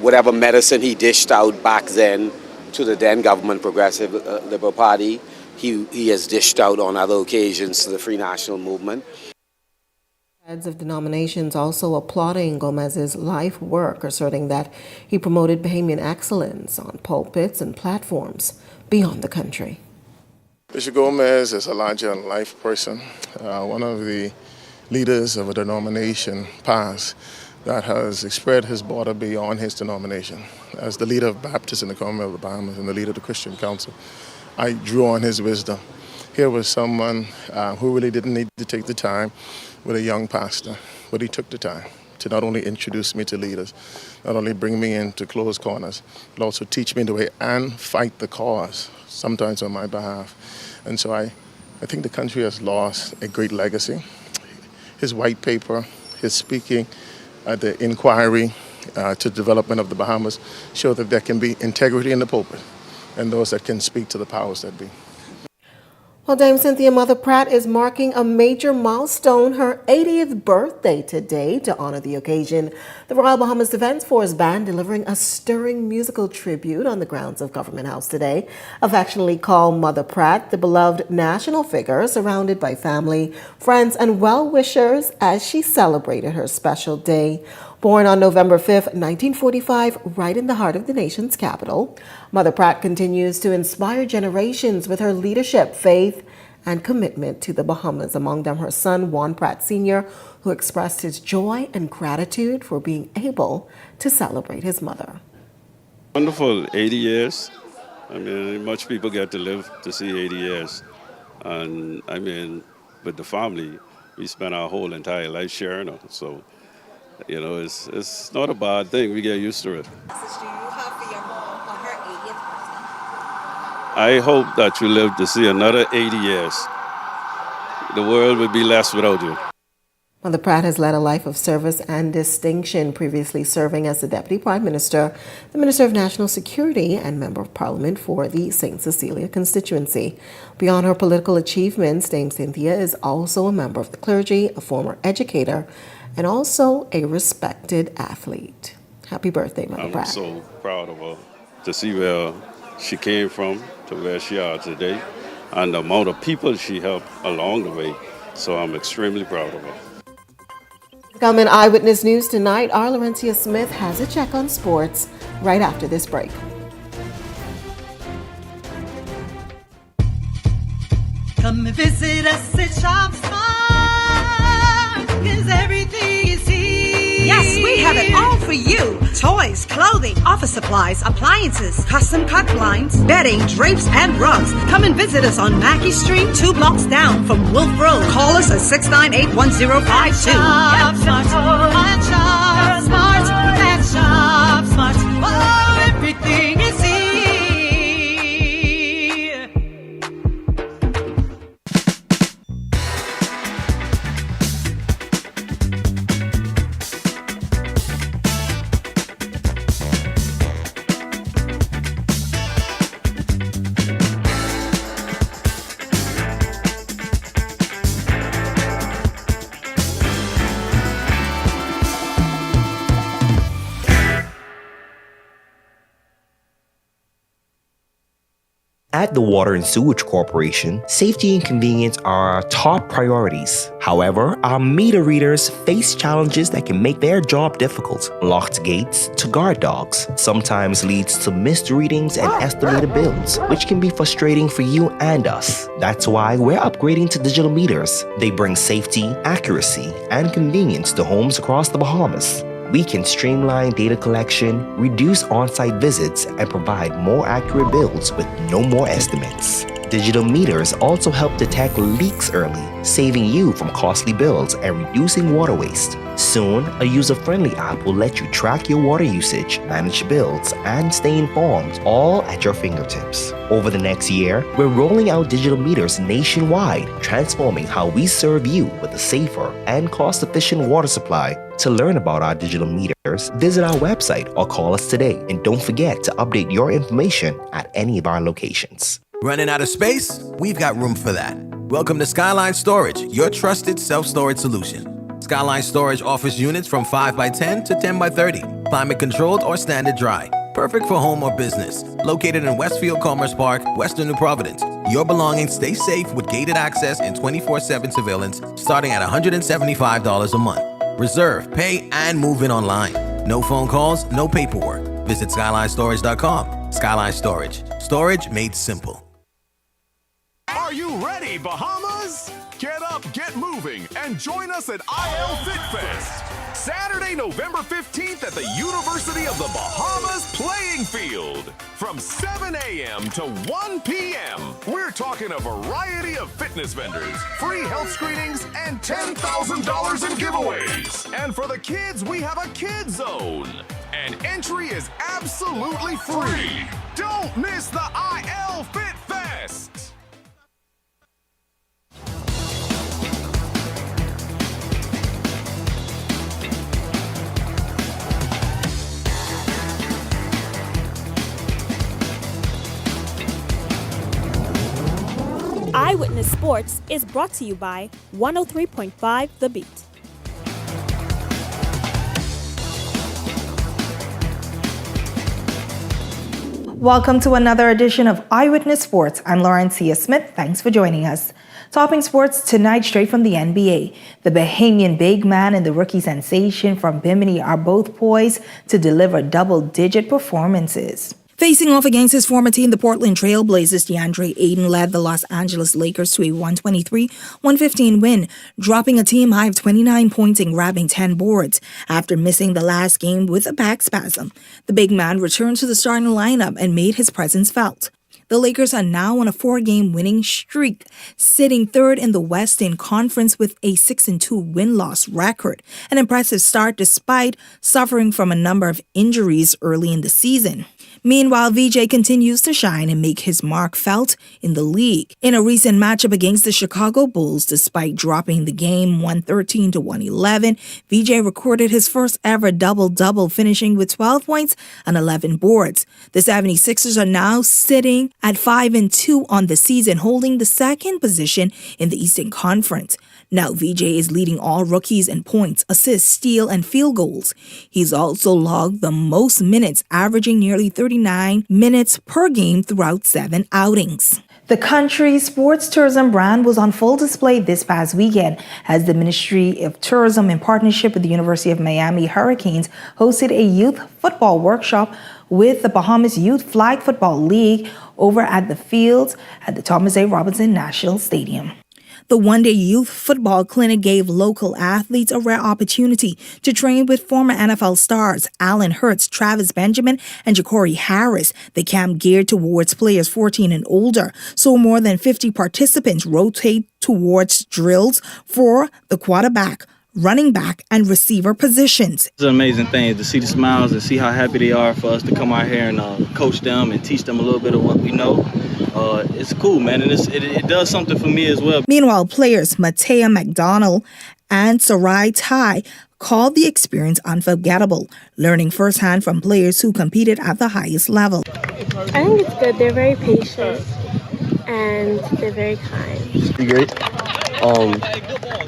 whatever medicine he dished out back then to the then government Progressive Liberal Party, he has dished out on other occasions to the Free National Movement. Heads of denominations also applauding Gomez's life work, asserting that he promoted Bahamian excellence on pulpits and platforms beyond the country. Bishop Gomez is a larger-than-life person, one of the leaders of a denomination past that has spread his border beyond his denomination. As the leader of Baptists in the Commonwealth of the Bahamas and the leader of the Christian Council, I drew on his wisdom. Here was someone who really didn't need to take the time with a young pastor, but he took the time to not only introduce me to leaders, not only bring me into closed corners, but also teach me the way and fight the cause, sometimes on my behalf. And so I think the country has lost a great legacy. His white paper, his speaking at the inquiry to development of the Bahamas show that there can be integrity in the pulpit and those that can speak to the powers that be. Well, Dame Cynthia Mother Pratt is marking a major milestone, her 80th birthday today. To honor the occasion, the Royal Bahamas Defense Force Band delivering a stirring musical tribute on the grounds of Government House today. Affectionately called Mother Pratt, the beloved national figure, surrounded by family, friends, and well-wishers as she celebrated her special day. Born on November 5th, 1945, right in the heart of the nation's capital, Mother Pratt continues to inspire generations with her leadership, faith, and commitment to the Bahamas. Among them, her son, Juan Pratt Sr., who expressed his joy and gratitude for being able to celebrate his mother. Wonderful, 80 years. I mean, much people get to live to see 80 years. And I mean, with the family, we spent our whole entire life sharing her. So, you know, it's not a bad thing. We get used to it. I hope that you live to see another 80 years. The world would be less without you. Mother Pratt has led a life of service and distinction, previously serving as the Deputy Prime Minister, the Minister of National Security, and Member of Parliament for the St. Cecilia constituency. Beyond her political achievements, Dame Cynthia is also a member of the clergy, a former educator, and also a respected athlete. Happy birthday, Mother Pratt. I'm so proud of her to see where she came from to where she is today and the amount of people she helped along the way. So I'm extremely proud of her. Coming Eyewitness News tonight, our Laurencia Smith has a check on sports right after this break. Come and visit us at Shop Smart, 'cause everything is here. Yes, We have it all for you. Toys, clothing, office supplies, appliances, custom cut blinds, bedding, drapes, and rugs. Come and visit us on Mackey Street, 2 blocks down from Wolf Road. Call us at 698-1052. Shop smart, shop smart, shop smart. Oh, everything is here. At the Water and Sewage Corporation, safety and convenience are our top priorities. However, our meter readers face challenges that can make their job difficult. Locked gates to guard dogs sometimes leads to missed readings and estimated bills, which can be frustrating for you and us. That's why we're upgrading to digital meters. They bring safety, accuracy, and convenience to homes across the Bahamas. We can streamline data collection, reduce on-site visits, and provide more accurate bills with no more estimates. Digital meters also help detect leaks early, saving you from costly bills and reducing water waste. Soon, a user-friendly app will let you track your water usage, manage bills, and stay informed, all at your fingertips. Over the next year, we're rolling out digital meters nationwide, transforming how we serve you with a safer and cost-efficient water supply. To learn about our digital meters, visit our website or call us today. And don't forget to update your information at any of our locations. Running out of space? We've got room for that. Welcome to Skyline Storage, your trusted self-storage solution. Skyline Storage offers units from 5x10 to 10x30, climate controlled or standard dry. Perfect for home or business. Located in Westfield Commerce Park, Western New Providence. Your belongings stay safe with gated access and 24/7 surveillance starting at $175 a month. Reserve, pay, and move in online. No phone calls, no paperwork. Visit SkylineStorage.com. Skyline Storage. Storage made simple. Are you ready, Bahamas? Get up, get moving, and join us at IL Fit Fest. Saturday, November 15th at the University of the Bahamas Playing Field. From 7 a.m. to 1 p.m. We're talking a variety of fitness vendors, free health screenings, and $10,000 in giveaways. And for the kids, we have a kids zone. And entry is absolutely free. Don't miss the IL Fit Fest. Eyewitness Sports is brought to you by 103.5 The Beat. Welcome to another edition of Eyewitness Sports. I'm Laurencia Smith. Thanks for joining us. Topping sports tonight straight from the NBA. The Bahamian big man and the rookie sensation from Bimini are both poised to deliver double-digit performances. Facing off against his former team, the Portland Trail Blazers, DeAndre Ayton led the Los Angeles Lakers to a 123-115 win, dropping a team high of 29 points and grabbing 10 boards. After missing the last game with a back spasm, the big man returned to the starting lineup and made his presence felt. The Lakers are now on a 4-game winning streak, sitting third in the Western Conference with a 6-2 win-loss record, an impressive start despite suffering from a number of injuries early in the season. Meanwhile, VJ continues to shine and make his mark felt in the league. In a recent matchup against the Chicago Bulls, despite dropping the game 113-111, VJ recorded his first ever double-double, finishing with 12 points and 11 boards. The 76ers are now sitting at 5-2 on the season, holding the second position in the Eastern Conference. Now, VJ is leading all rookies in points, assists, steal, and field goals. He's also logged the most minutes, averaging nearly 39 minutes per game throughout 7 outings. The country's sports tourism brand was on full display this past weekend as the Ministry of Tourism, in partnership with the University of Miami Hurricanes, hosted a youth football workshop with the Bahamas Youth Flag Football League over at the fields at the Thomas A. Robinson National Stadium. The one-day youth football clinic gave local athletes a rare opportunity to train with former NFL stars Allen Hurts, Travis Benjamin, and Ja'Cory Harris. The camp geared towards players 14 and older, so more than 50 participants rotate towards drills for the quarterback, running back, and receiver positions. It's an amazing thing to see the smiles and see how happy they are for us to come out here and coach them and teach them a little bit of what we know. It's cool, man, and it does something for me as well. Meanwhile, players Matea McDonald and Sarai Tai called the experience unforgettable, learning firsthand from players who competed at the highest level. I think it's good. They're very patient and they're very kind. Be great.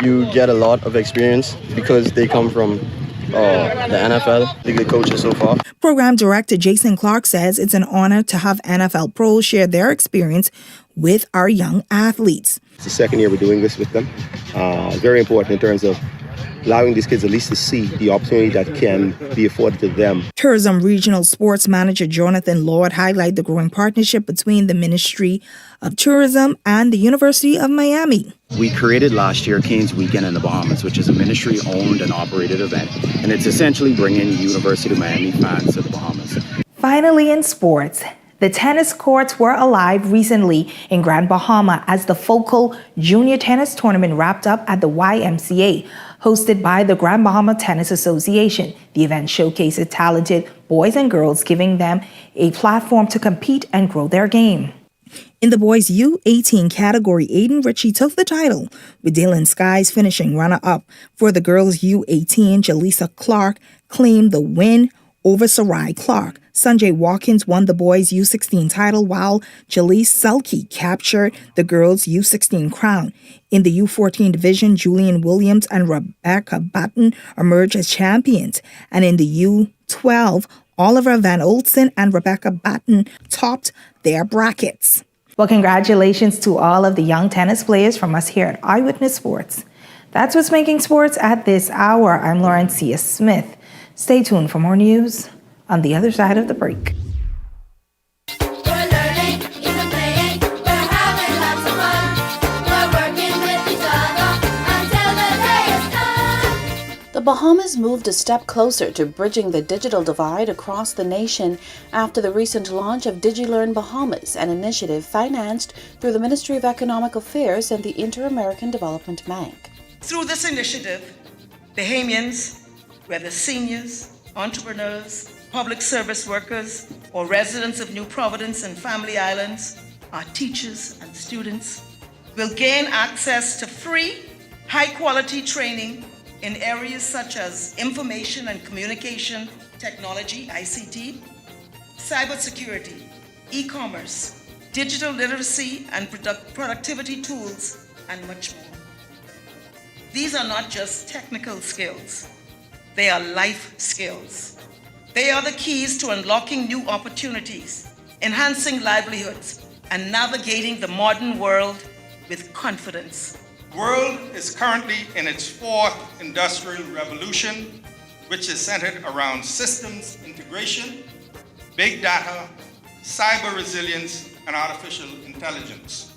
You get a lot of experience because they come from the NFL, the good coaches so far. Program Director Jason Clark says it's an honor to have NFL pros share their experience with our young athletes. It's the second year we're doing this with them. Very important in terms of allowing these kids at least to see the opportunity that can be afforded to them. Tourism Regional Sports Manager Jonathan Lord highlighted the growing partnership between the Ministry of Tourism and the University of Miami. We created last year Canes Weekend in the Bahamas, which is a ministry-owned and operated event, and it's essentially bringing University of Miami fans to the Bahamas. Finally, in sports, the tennis courts were alive recently in Grand Bahama as the Focal Junior Tennis Tournament wrapped up at the YMCA, hosted by the Grand Bahama Tennis Association. The event showcased talented boys and girls, giving them a platform to compete and grow their game. In the boys U18 category, Aiden Ritchie took the title, with Dylan Skies finishing runner-up. For the girls U18, Jaleesa Clark claimed the win over Sarai Clark. Sanjay Watkins won the boys U16 title, while Jalise Selke captured the girls U16 crown. In the U14 division, Julian Williams and Rebecca Button emerged as champions. And in the U12, Oliver Van Olsen and Rebecca Button topped their brackets. Well, congratulations to all of the young tennis players from us here at Eyewitness Sports. That's what's making sports at this hour. I'm Laurencia Smith. Stay tuned for more news on the other side of the break. The Bahamas moved a step closer to bridging the digital divide across the nation after the recent launch of DigiLearn Bahamas, an initiative financed through the Ministry of Economic Affairs and the Inter-American Development Bank. Through this initiative, Bahamians, whether seniors, entrepreneurs, public service workers, or residents of New Providence and Family Islands, our teachers and students, will gain access to free, high-quality training in areas such as information and communication technology, ICT, cybersecurity, e-commerce, digital literacy and productivity tools, and much more. These are not just technical skills. They are life skills. They are the keys to unlocking new opportunities, enhancing livelihoods, and navigating the modern world with confidence. The world is currently in its fourth industrial revolution, which is centered around systems integration, big data, cyber resilience, and artificial intelligence.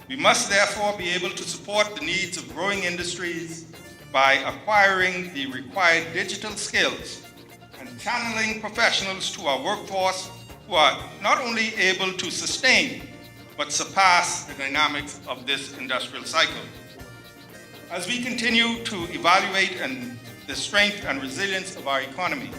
We must therefore be able to support the needs of growing industries by acquiring the required digital skills and channeling professionals to our workforce who are not only able to sustain, but surpass the dynamics of this industrial cycle. As we continue to evaluate the strength and resilience of our economy,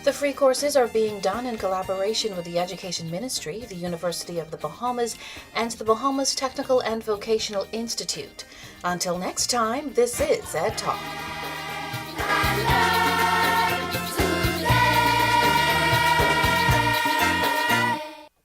The free courses are being done in collaboration with the Education Ministry, the University of the Bahamas, and the Bahamas Technical and Vocational Institute. Until next time, this is Ed Talk.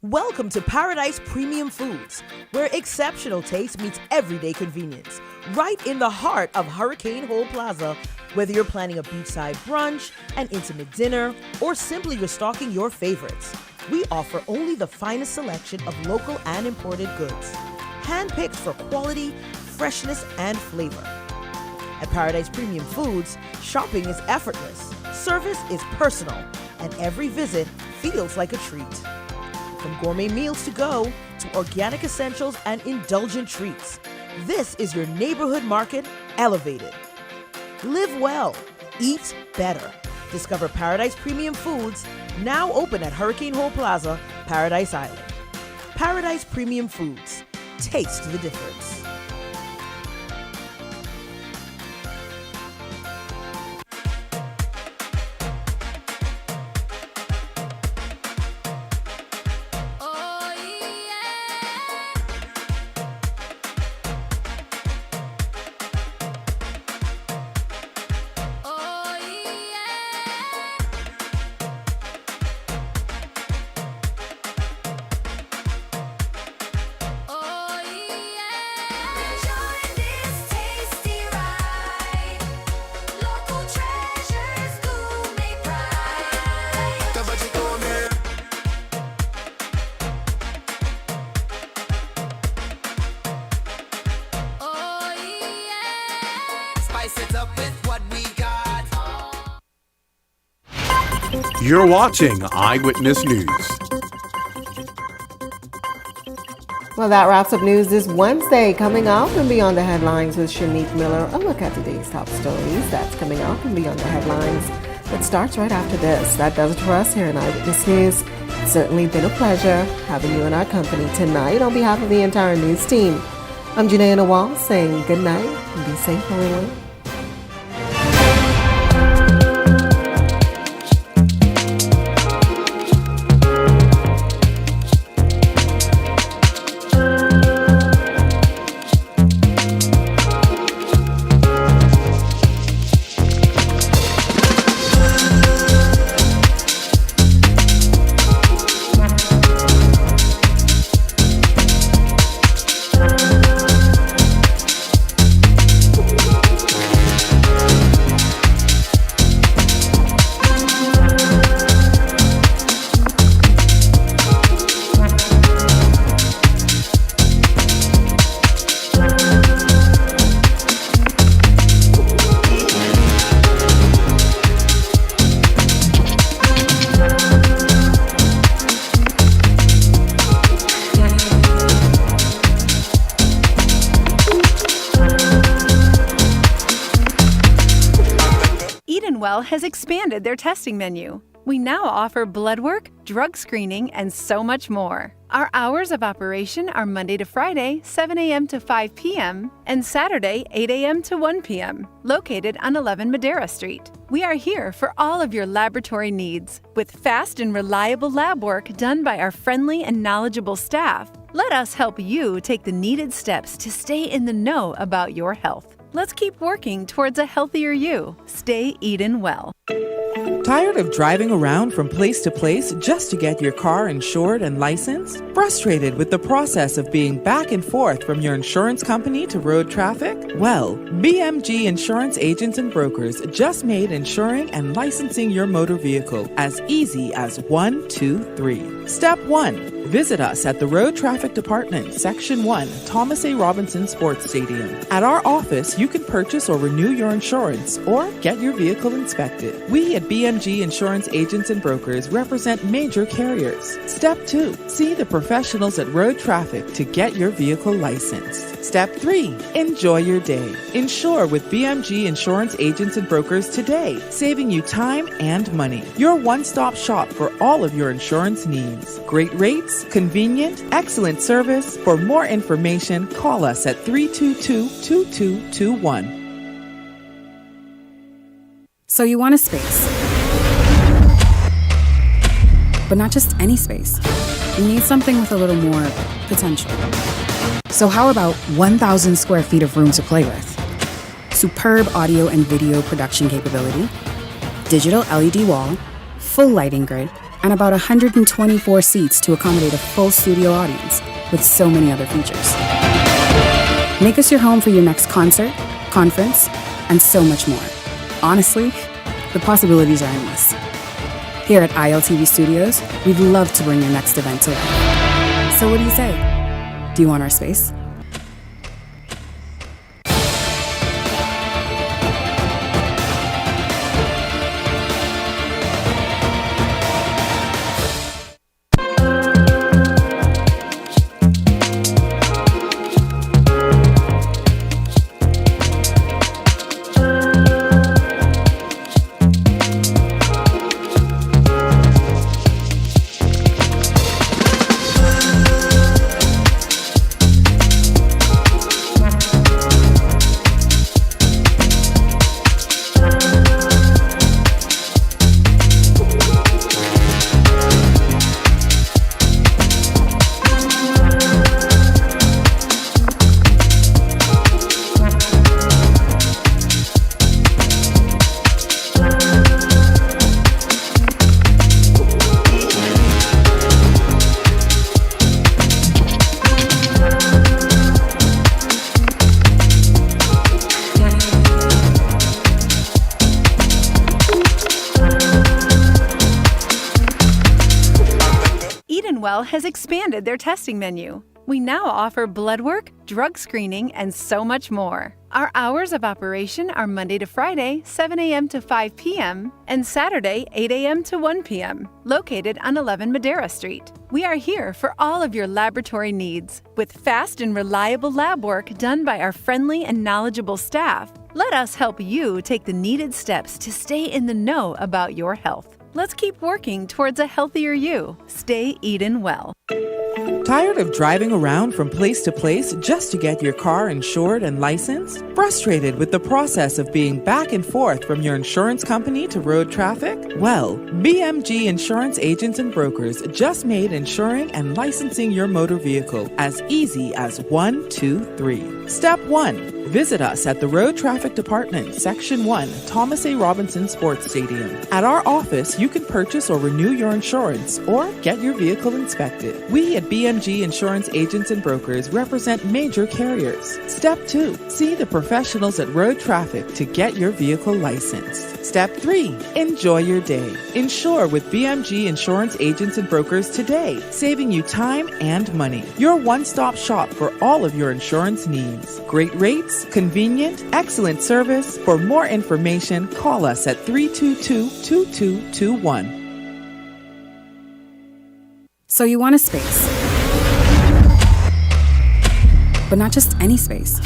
Welcome to Paradise Premium Foods, where exceptional taste meets everyday convenience. Right in the heart of Hurricane Hole Plaza, whether you're planning a beachside brunch, an intimate dinner, or simply restocking your favorites, we offer only the finest selection of local and imported goods, handpicked for quality, freshness, and flavor. At Paradise Premium Foods, shopping is effortless, service is personal, and every visit feels like a treat. From gourmet meals to go to organic essentials and indulgent treats, This is your neighborhood market elevated. Live well, eat better. Discover Paradise Premium Foods, now open at Hurricane Hole Plaza, Paradise Island. Paradise Premium Foods. Taste the difference. You're watching Eyewitness News. Well, that wraps up news this Wednesday. Coming up and Beyond the Headlines with Shanique Miller, a look at today's top stories. That's coming up and Beyond the Headlines. That starts right after this. That does it for us here in Eyewitness News. It's certainly been a pleasure having you in our company tonight. On behalf of the entire news team, I'm Janae Nawal saying good night and be safe, everyone. Has expanded their testing menu. We now offer blood work, drug screening, and so much more. Our hours of operation are Monday to Friday, 7 a.m. to 5 p.m., and Saturday, 8 a.m. to 1 p.m., located on 11 Madera Street. We are here for all of your laboratory needs, with fast and reliable lab work done by our friendly and knowledgeable staff. Let us help you take the needed steps to stay in the know about your health. Let's keep working towards a healthier you. Stay eating well. Tired of driving around from place to place just to get your car insured and licensed? Frustrated with the process of being back and forth from your insurance company to road traffic? Well, BMG Insurance Agents and Brokers just made insuring and licensing your motor vehicle as easy as 1, 2, 3. Step 1. Visit us at the Road Traffic Department, Section 1, Thomas A. Robinson Sports Stadium. At our office, you can purchase or renew your insurance or get your vehicle inspected. We at BMG Insurance Agents and Brokers represent major carriers. Step 2. See the professionals at Road Traffic to get your vehicle licensed. Step 3. Enjoy your day. Insure with BMG Insurance Agents and Brokers today, saving you time and money. Your one-stop shop for all of your insurance needs. Great rates, convenient, excellent service. For more information, call us at 322-2221. So you want a space. But not just any space. You need something with a little more potential. So how about 1,000 square feet of room to play with? Superb audio and video production capability, digital LED wall, full lighting grid, and about 124 seats to accommodate a full studio audience with so many other features. Make us your home for your next concert, conference, and so much more. Honestly, the possibilities are endless. Here at ILTV Studios, we'd love to bring your next event to life. So what do you say? Do you want our space? Edenwell has expanded their testing menu. We now offer blood work, drug screening, and so much more. Our hours of operation are Monday to Friday, 7 a.m. to 5 p.m., and Saturday, 8 a.m. to 1 p.m., located on 11 Madera Street. We are here for all of your laboratory needs, with fast and reliable lab work done by our friendly and knowledgeable staff. Let us help you take the needed steps to stay in the know about your health. Let's keep working towards a healthier you. Stay Eden well. Tired of driving around from place to place just to get your car insured and licensed? Frustrated with the process of being back and forth from your insurance company to road traffic? Well, BMG Insurance Agents and Brokers just made insuring and licensing your motor vehicle as easy as 1, 2, 3. Step 1. Visit us at the Road Traffic Department, Section 1, Thomas A. Robinson Sports Stadium. At our office, you can purchase or renew your insurance or get your vehicle inspected. We at BMG Insurance Agents and Brokers represent major carriers. Step 2. See the professionals at Road Traffic to get your vehicle licensed. Step 3. Enjoy your day. Insure with BMG Insurance Agents and Brokers today, saving you time and money. Your one-stop shop for all of your insurance needs. Great rates, convenient, excellent service. For more information, call us at 322-2221. So you want a space, but not just any space.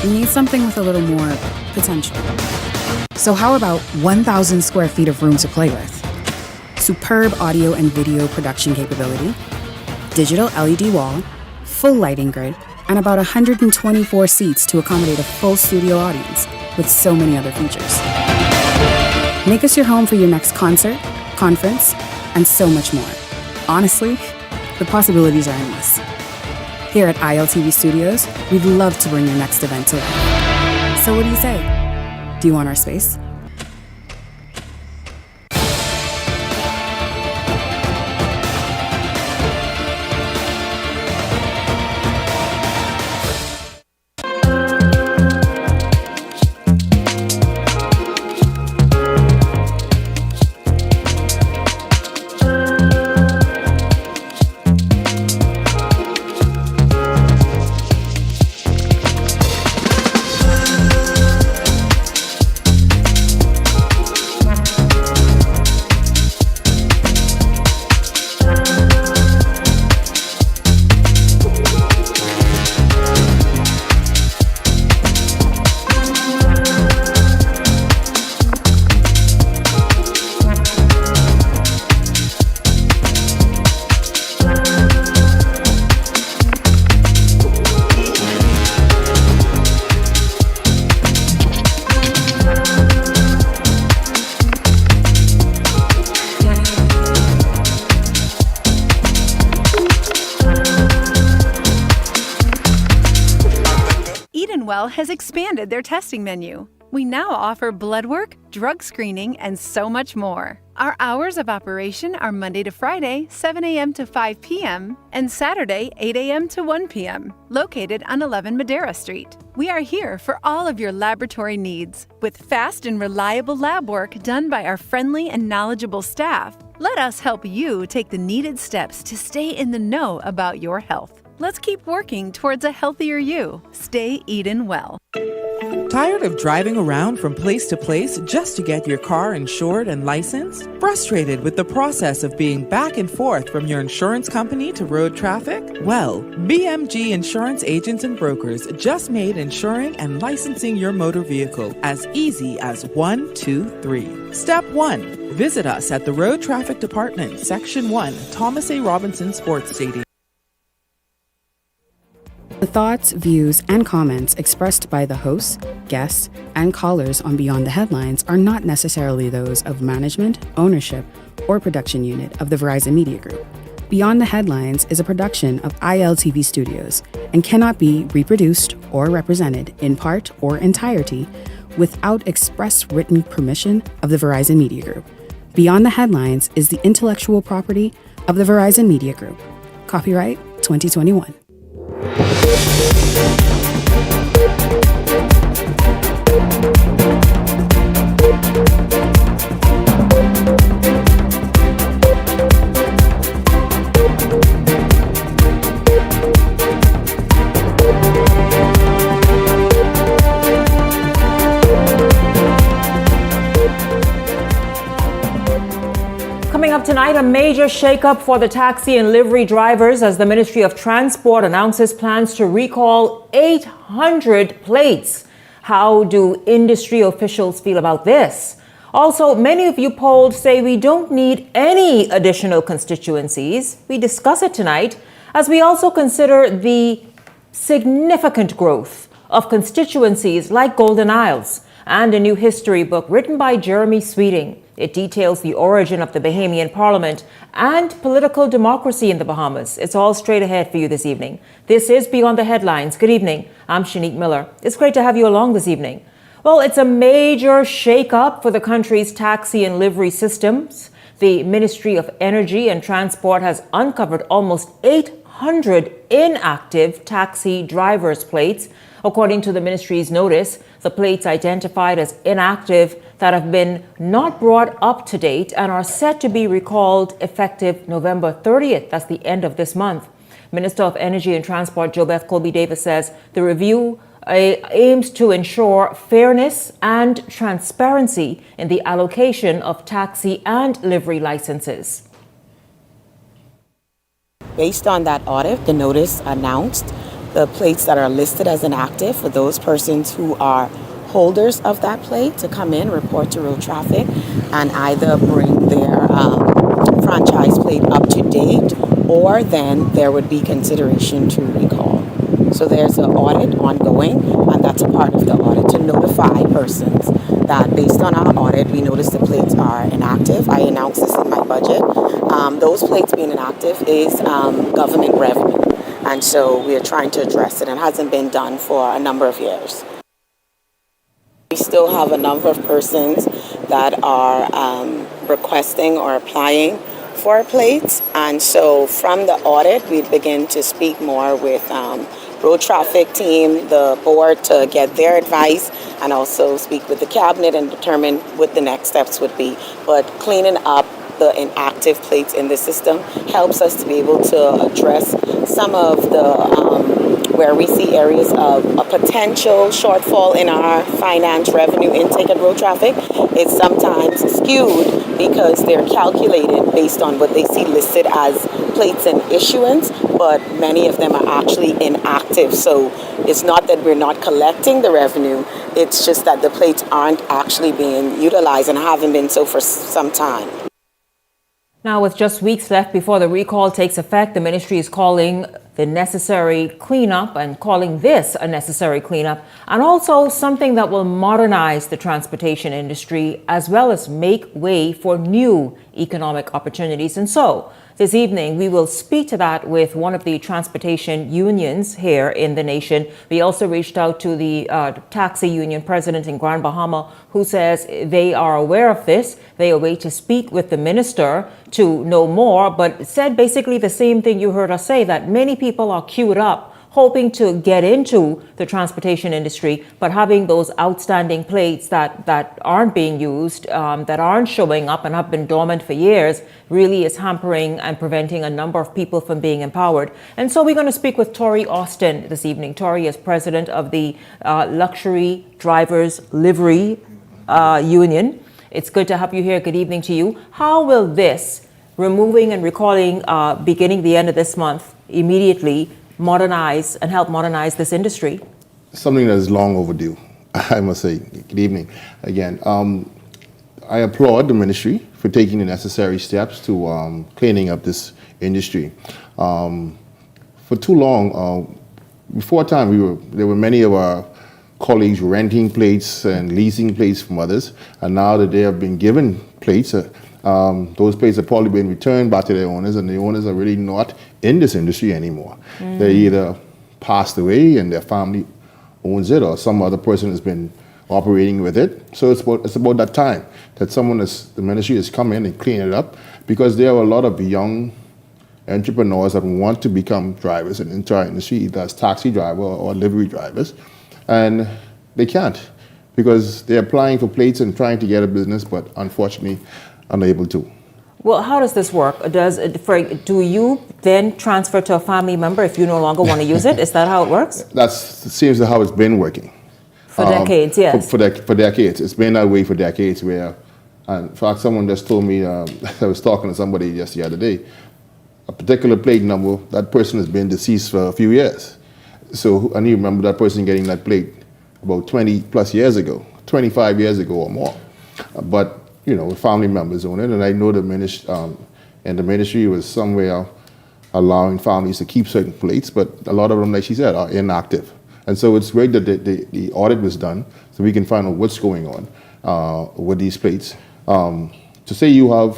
You need something with a little more potential. So how about 1,000 square feet of room to play with? Superb audio and video production capability, digital LED wall, full lighting grid, and about 124 seats to accommodate a full studio audience with so many other features. Make us your home for your next concert, conference, and so much more. Honestly, the possibilities are endless. Here at ILTV Studios, we'd love to bring your next event to life. So what do you say? Do you want our space? Edenwell has expanded their testing menu. We now offer blood work, drug screening, and so much more. Our hours of operation are Monday to Friday, 7 a.m. to 5 p.m., and Saturday, 8 a.m. to 1 p.m., located on 11 Madera Street. We are here for all of your laboratory needs, with fast and reliable lab work done by our friendly and knowledgeable staff. Let us help you take the needed steps to stay in the know about your health. Let's keep working towards a healthier you. Stay Eden well. Tired of driving around from place to place just to get your car insured and licensed? Frustrated with the process of being back and forth from your insurance company to road traffic? Well, BMG Insurance Agents and Brokers just made insuring and licensing your motor vehicle as easy as 1, 2, 3. Step 1. Visit us at the Road Traffic Department, Section 1, Thomas A. Robinson Sports Stadium. The thoughts, views, and comments expressed by the hosts, guests, and callers on Beyond the Headlines are not necessarily those of management, ownership, or production unit of the Verizon Media Group. Beyond the Headlines is a production of ILTV Studios and cannot be reproduced or represented in part or entirety without express written permission of the Verizon Media Group. Beyond the Headlines is the intellectual property of the Verizon Media Group. Copyright 2021. up tonight, a major shakeup for the taxi and livery drivers as the Ministry of Transport announces plans to recall 800 plates. How do industry officials feel about this? Also, many of you polled say we don't need any additional constituencies. We discuss it tonight as we also consider the significant growth of constituencies like Golden Isles and a new history book written by Jeremy Sweeting. It details the origin of the Bahamian Parliament and political democracy in the Bahamas. It's all straight ahead for you this evening. This is Beyond the Headlines. Good evening. I'm Shanique Miller. It's great to have you along this evening. Well, it's a major shake-up for the country's taxi and livery systems. The Ministry of Energy and Transport has uncovered almost 800 inactive taxi driver's plates. According to the ministry's notice, the plates identified as inactive that have been not brought up to date and are set to be recalled effective November 30th. That's the end of this month. Minister of Energy and Transport JoBeth Colby-Davis says the review aims to ensure fairness and transparency in the allocation of taxi and livery licenses. Based on that audit, the notice announced the plates that are listed as inactive for those persons who are holders of that plate to come in, report to road traffic, and either bring their franchise plate up to date, or then there would be consideration to recall. So there's an audit ongoing, and that's a part of the audit to notify persons that based on our audit, we noticed the plates are inactive. I announced this in my budget. Those plates being inactive is government revenue, and so we are trying to address it, and it hasn't been done for a number of years. We still have a number of persons that are requesting or applying for plates, and so from the audit, we begin to speak more with road traffic team, the board, to get their advice, and also speak with the cabinet and determine what the next steps would be. But cleaning up the inactive plates in the system helps us to be able to address some of the where we see areas of a potential shortfall in our finance revenue intake at road traffic. It's sometimes skewed because they're calculated based on what they see listed as plates and issuance, but many of them are actually inactive. So it's not that we're not collecting the revenue, it's just that the plates aren't actually being utilized and haven't been so for some time. Now, with just weeks left before the recall takes effect, the ministry is calling the necessary cleanup and calling this a necessary cleanup, and also something that will modernize the transportation industry as well as make way for new economic opportunities. And so this evening, we will speak to that with one of the transportation unions here in the nation. We also reached out to the taxi union president in Grand Bahama, who says they are aware of this. They await to speak with the minister to know more, but said basically the same thing you heard us say, that many people are queued up hoping to get into the transportation industry, but having those outstanding plates that aren't being used, that aren't showing up and have been dormant for years, really is hampering and preventing a number of people from being empowered. And so we're going to speak with Tori Austin this evening. Tori is president of the Luxury Drivers Livery Union. It's good to have you here. Good evening to you. How will this, removing and recalling beginning the end of this month, immediately modernize and help modernize this industry? Something that is long overdue, I must say. Good evening again. I applaud the ministry for taking the necessary steps to cleaning up this industry. For too long, before time, there were many of our colleagues renting plates and leasing plates from others, and now that they have been given plates, those plates have probably been returned back to their owners, and the owners are really not in this industry anymore. They either passed away and their family owns it, or some other person has been operating with it. So it's about that time that the ministry has come in and clean it up, because there are a lot of young entrepreneurs that want to become drivers and enter our industry, either as taxi driver or livery drivers, and they can't because they're applying for plates and trying to get a business, but unfortunately unable to. Well, how does this work? Do you then transfer to a family member if you no longer want to use it? Is that how it works? That seems to how it's been working. For decades, yes. For decades. It's been that way for decades, where And in fact, someone just told me, I was talking to somebody just the other day, a particular plate number, that person has been deceased for a few years. So, and you remember that person getting that plate about 20 plus years ago, 25 years ago or more. But, you know, family members own it, and I know the ministry was somewhere allowing families to keep certain plates, but a lot of them, like she said, are inactive. And so it's great that the audit was done so we can find out what's going on with these plates. To say you have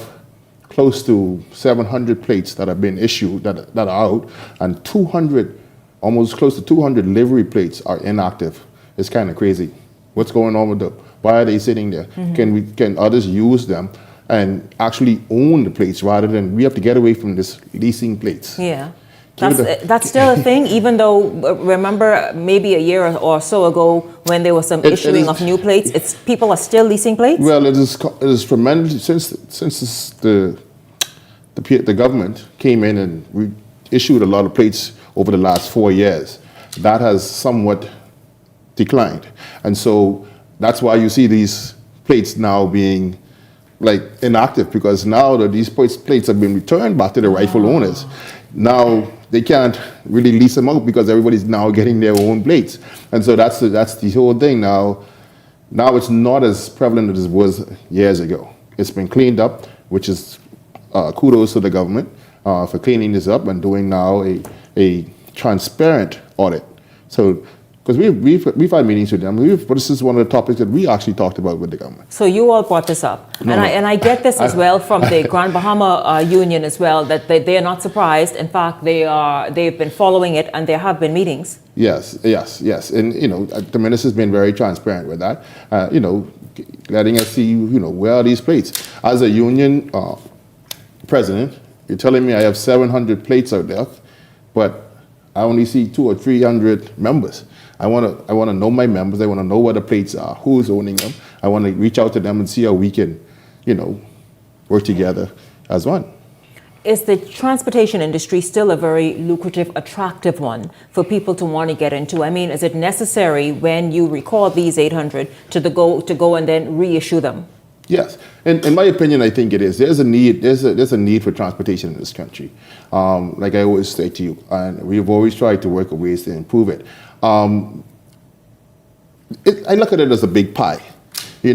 close to 700 plates that have been issued, that are out, and 200, almost close to 200 livery plates are inactive, it's kind of crazy. What's going on with them? Why are they sitting there? Can others use them and actually own the plates rather than we have to get away from this leasing plates? Yeah. That's still a thing, even though, remember, maybe a year or so ago when there was some issuing of new plates, people are still leasing plates? Well, it is tremendous. Since the government came in and issued a lot of plates over the last 4 years, that has somewhat declined. And so that's why you see these plates now being like inactive, because now that these plates have been returned back to the rightful owners. Now they can't really lease them out because everybody's now getting their own plates. And so that's the whole thing now. Now it's not as prevalent as it was years ago. It's been cleaned up, which is kudos to the government for cleaning this up and doing now a transparent audit. So, because we've had meetings with them, but this is one of the topics that we actually talked about with the government. So you all brought this up, and I get this as well from the Grand Bahama Union as well, that they are not surprised. In fact, they've been following it, and there have been meetings. Yes, and you know the minister's been very transparent with that. You know, letting us see where are these plates. As a union president, you're telling me I have 700 plates out there, but I only see 200 or 300 members. I want to know my members. I want to know where the plates are, who's owning them. I want to reach out to them and see how we can, work together as one. Is the transportation industry still a very lucrative, attractive one for people to want to get into? I mean, is it necessary when you recall these 800 to go and then reissue them? Yes, in my opinion, I think it is. There's a need. There's a need for transportation in this country. Like I always say to you, and we've always tried to work ways to improve it. I look at it as a big pie. A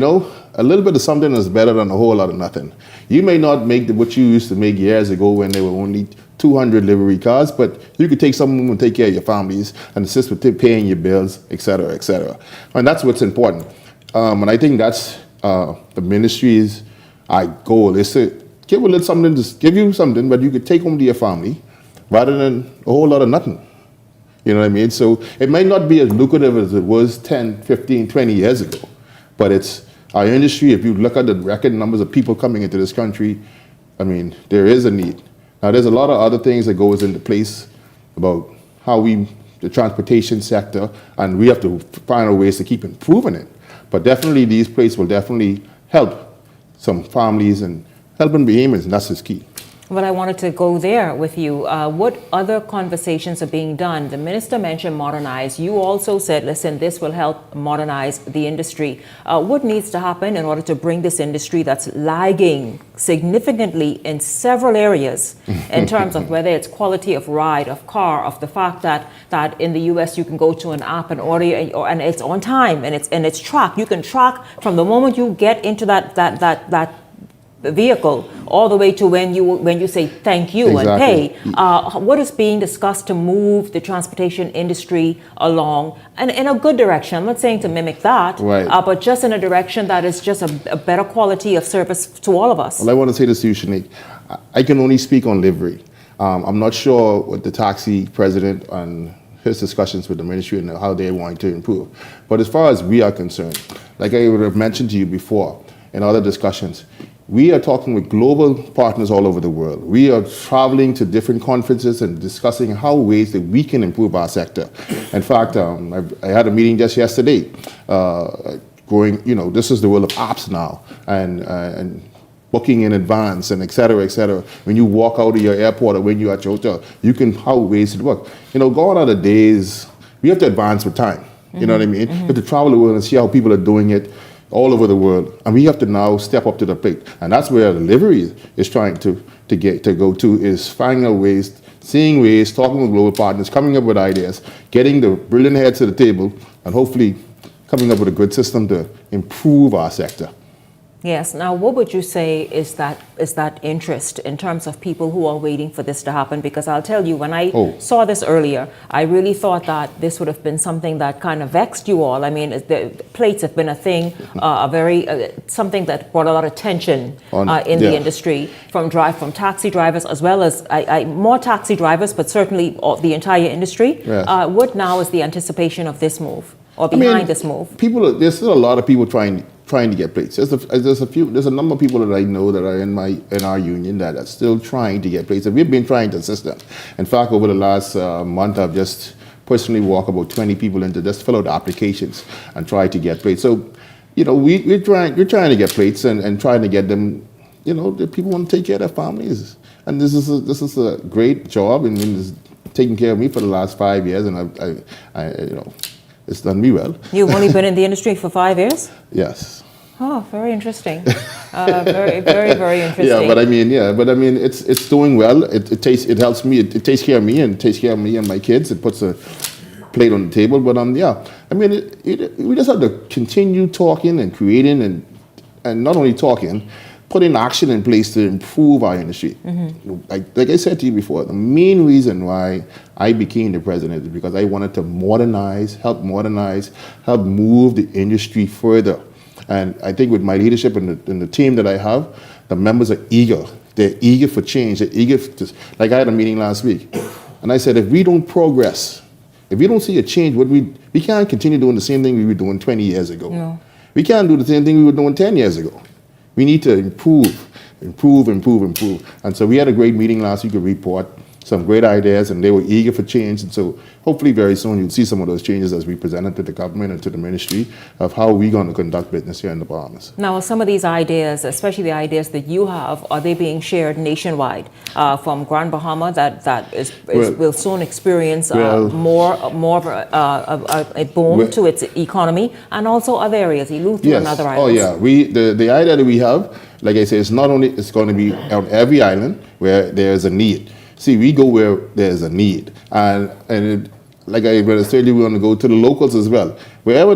little bit of something is better than a whole lot of nothing. You may not make what you used to make years ago when there were only 200 livery cars, but you could take some of them and take care of your families and assist with paying your bills, et cetera, et cetera. And that's what's important. And I think that's the ministry's goal is to give a little something, just give you something, but you could take home to your family rather than a whole lot of nothing. You know what I mean? So it might not be as lucrative as it was 10, 15, 20 years ago, but it's our industry. If you look at the record numbers of people coming into this country, I mean, there is a need. Now, there's a lot of other things that goes into place about how the transportation sector, and we have to find ways to keep improving it. But definitely these places will definitely help some families and helping Bahamians, and that's key. Well, I wanted to go there with you. What other conversations are being done? The minister mentioned modernize. You also said, listen, this will help modernize the industry. What needs to happen in order to bring this industry that's lagging significantly in several areas in terms of whether it's quality of ride, of car, of the fact that in the US you can go to an app and order and it's on time and it's tracked. You can track from the moment you get into that vehicle all the way to when you say thank you and pay. What is being discussed to move the transportation industry along and in a good direction? I'm not saying to mimic that, right. But just in a direction that is just a better quality of service to all of us. Well, I want to say this to you, Shanique. I can only speak on livery. I'm not sure what the taxi president and his discussions with the ministry and how they're wanting to improve. But as far as we are concerned, like I would have mentioned to you before in other discussions, we are talking with global partners all over the world. We are traveling to different conferences and discussing how ways that we can improve our sector. In fact, I had a meeting just yesterday this is the world of apps now and booking in advance and et cetera, When you walk out of your airport or when you're at your hotel, you can how ways to work. Gone are the days, we have to advance with time. You know what I mean? You have to travel the world and see how people are doing it. all over the world, and we have to now step up to the plate. And that's where delivery is trying to go to, is finding out ways, seeing ways, talking with global partners, coming up with ideas, getting the brilliant heads to the table, and hopefully coming up with a good system to improve our sector. Yes. Now, what would you say is that interest in terms of people who are waiting for this to happen? Because I'll tell you, when I saw this earlier, I really thought that this would have been something that kind of vexed you all. I mean, the plates have been a thing, something that brought a lot of tension in the industry from taxi drivers, as well as more taxi drivers, but certainly the entire industry. Yes. What now is the anticipation of this move, or behind this move? There's still a lot of people trying to get plates. There's a number of people that I know that are in our union that are still trying to get plates, and we've been trying to assist them. In fact, over the last month, I've just personally walked about 20 people in to just fill out applications and try to get plates. So, we're trying to get plates and trying to get them. The people want to take care of their families, and this is a great job, and it's taking care of me for the last 5 years, and it's done me well. You've only been in the industry for 5 years? Yes. Oh, very interesting. Very, very, very interesting. Yeah, but I mean, it's doing well. It helps me. It takes care of me, and it takes care of me and my kids. It puts a plate on the table. But I mean, we just have to continue talking and creating, and not only talking, putting action in place to improve our industry. Mm-hmm. Like I said to you before, the main reason why I became the president is because I wanted to help move the industry further. And I think with my leadership and the team that I have, the members are eager. They're eager for change. They're eager like I had a meeting last week, and I said, if we don't progress, if we don't see a change, we can't continue doing the same thing we were doing 20 years ago. No. We can't do the same thing we were doing 10 years ago. We need to improve. And so we had a great meeting last week, a report, some great ideas, and they were eager for change. And so hopefully very soon you'll see some of those changes as we present it to the government and to the ministry of how we're going to conduct business here in the Bahamas. Now, some of these ideas, especially the ideas that you have, are they being shared nationwide from Grand Bahama that will soon experience more of a boom to its economy, and also other areas, Eleuthera and other islands? Oh, yeah. The idea that we have, like I say, it's going to be on every island where there's a need. See, we go where there's a need, like I said, we want to go to the locals as well. Wherever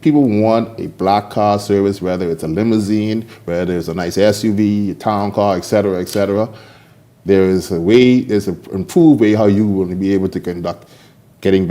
people want a black car service, whether it's a limousine, whether it's a nice SUV, a town car, etc., there's an improved way how you will be able to conduct getting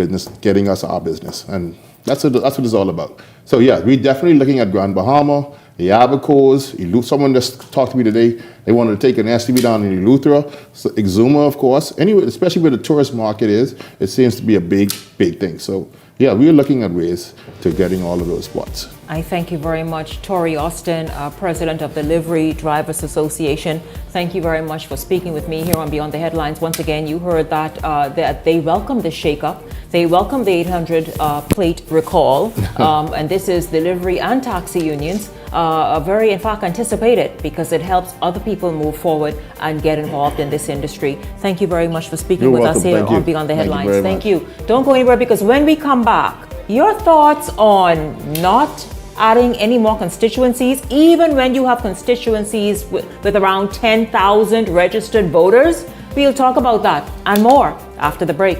us our business, and that's what it's all about. So yeah, we're definitely looking at Grand Bahama, the Abacos, someone just talked to me today. They wanted to take an SUV down in Eleuthera, so Exuma, of course. Anyway, especially where the tourist market is, it seems to be a big thing. So yeah, we're looking at ways to getting all of those spots. I thank you very much, Tori Austin, President of the Livery Drivers Association. Thank you very much for speaking with me here on Beyond the Headlines. Once again, you heard that they welcome the shakeup. They welcome the 800 plate recall, and this is the livery and taxi unions very, in fact, anticipated, because it helps other people move forward and get involved in this industry. Thank you very much for speaking with us here on Beyond the Headlines. Thank you. Don't go anywhere, because when we come back, your thoughts on not adding any more constituencies, even when you have constituencies with around 10,000 registered voters? We'll talk about that and more after the break.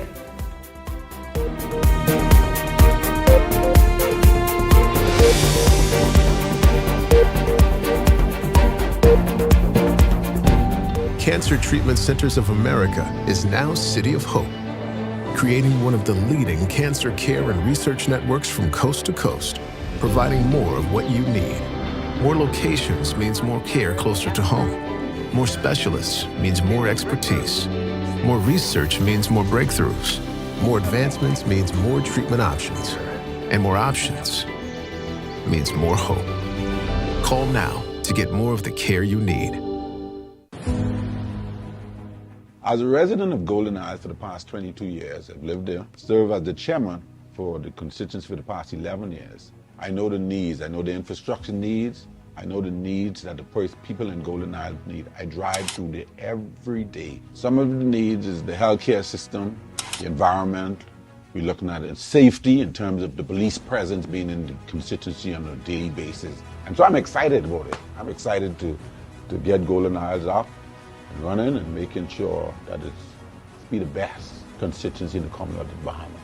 Cancer Treatment Centers of America is now City of Hope, creating one of the leading cancer care and research networks from coast to coast, providing more of what you need. More locations means more care closer to home. More specialists means more expertise. More research means more breakthroughs. More advancements means more treatment options. And more options means more hope. Call now to get more of the care you need. As a resident of Golden Isles for the past 22 years, I've lived there, served as the chairman for the constituency for the past 11 years. I know the needs, I know the infrastructure needs, I know the needs that the people in Golden Isles need. I drive through there every day. Some of the needs is the healthcare system, the environment, We're looking at safety in terms of the police presence being in the constituency on a daily basis. And so I'm excited about it. I'm excited to get Golden Isles up and running and making sure that it's be the best constituency in the Commonwealth of the Bahamas.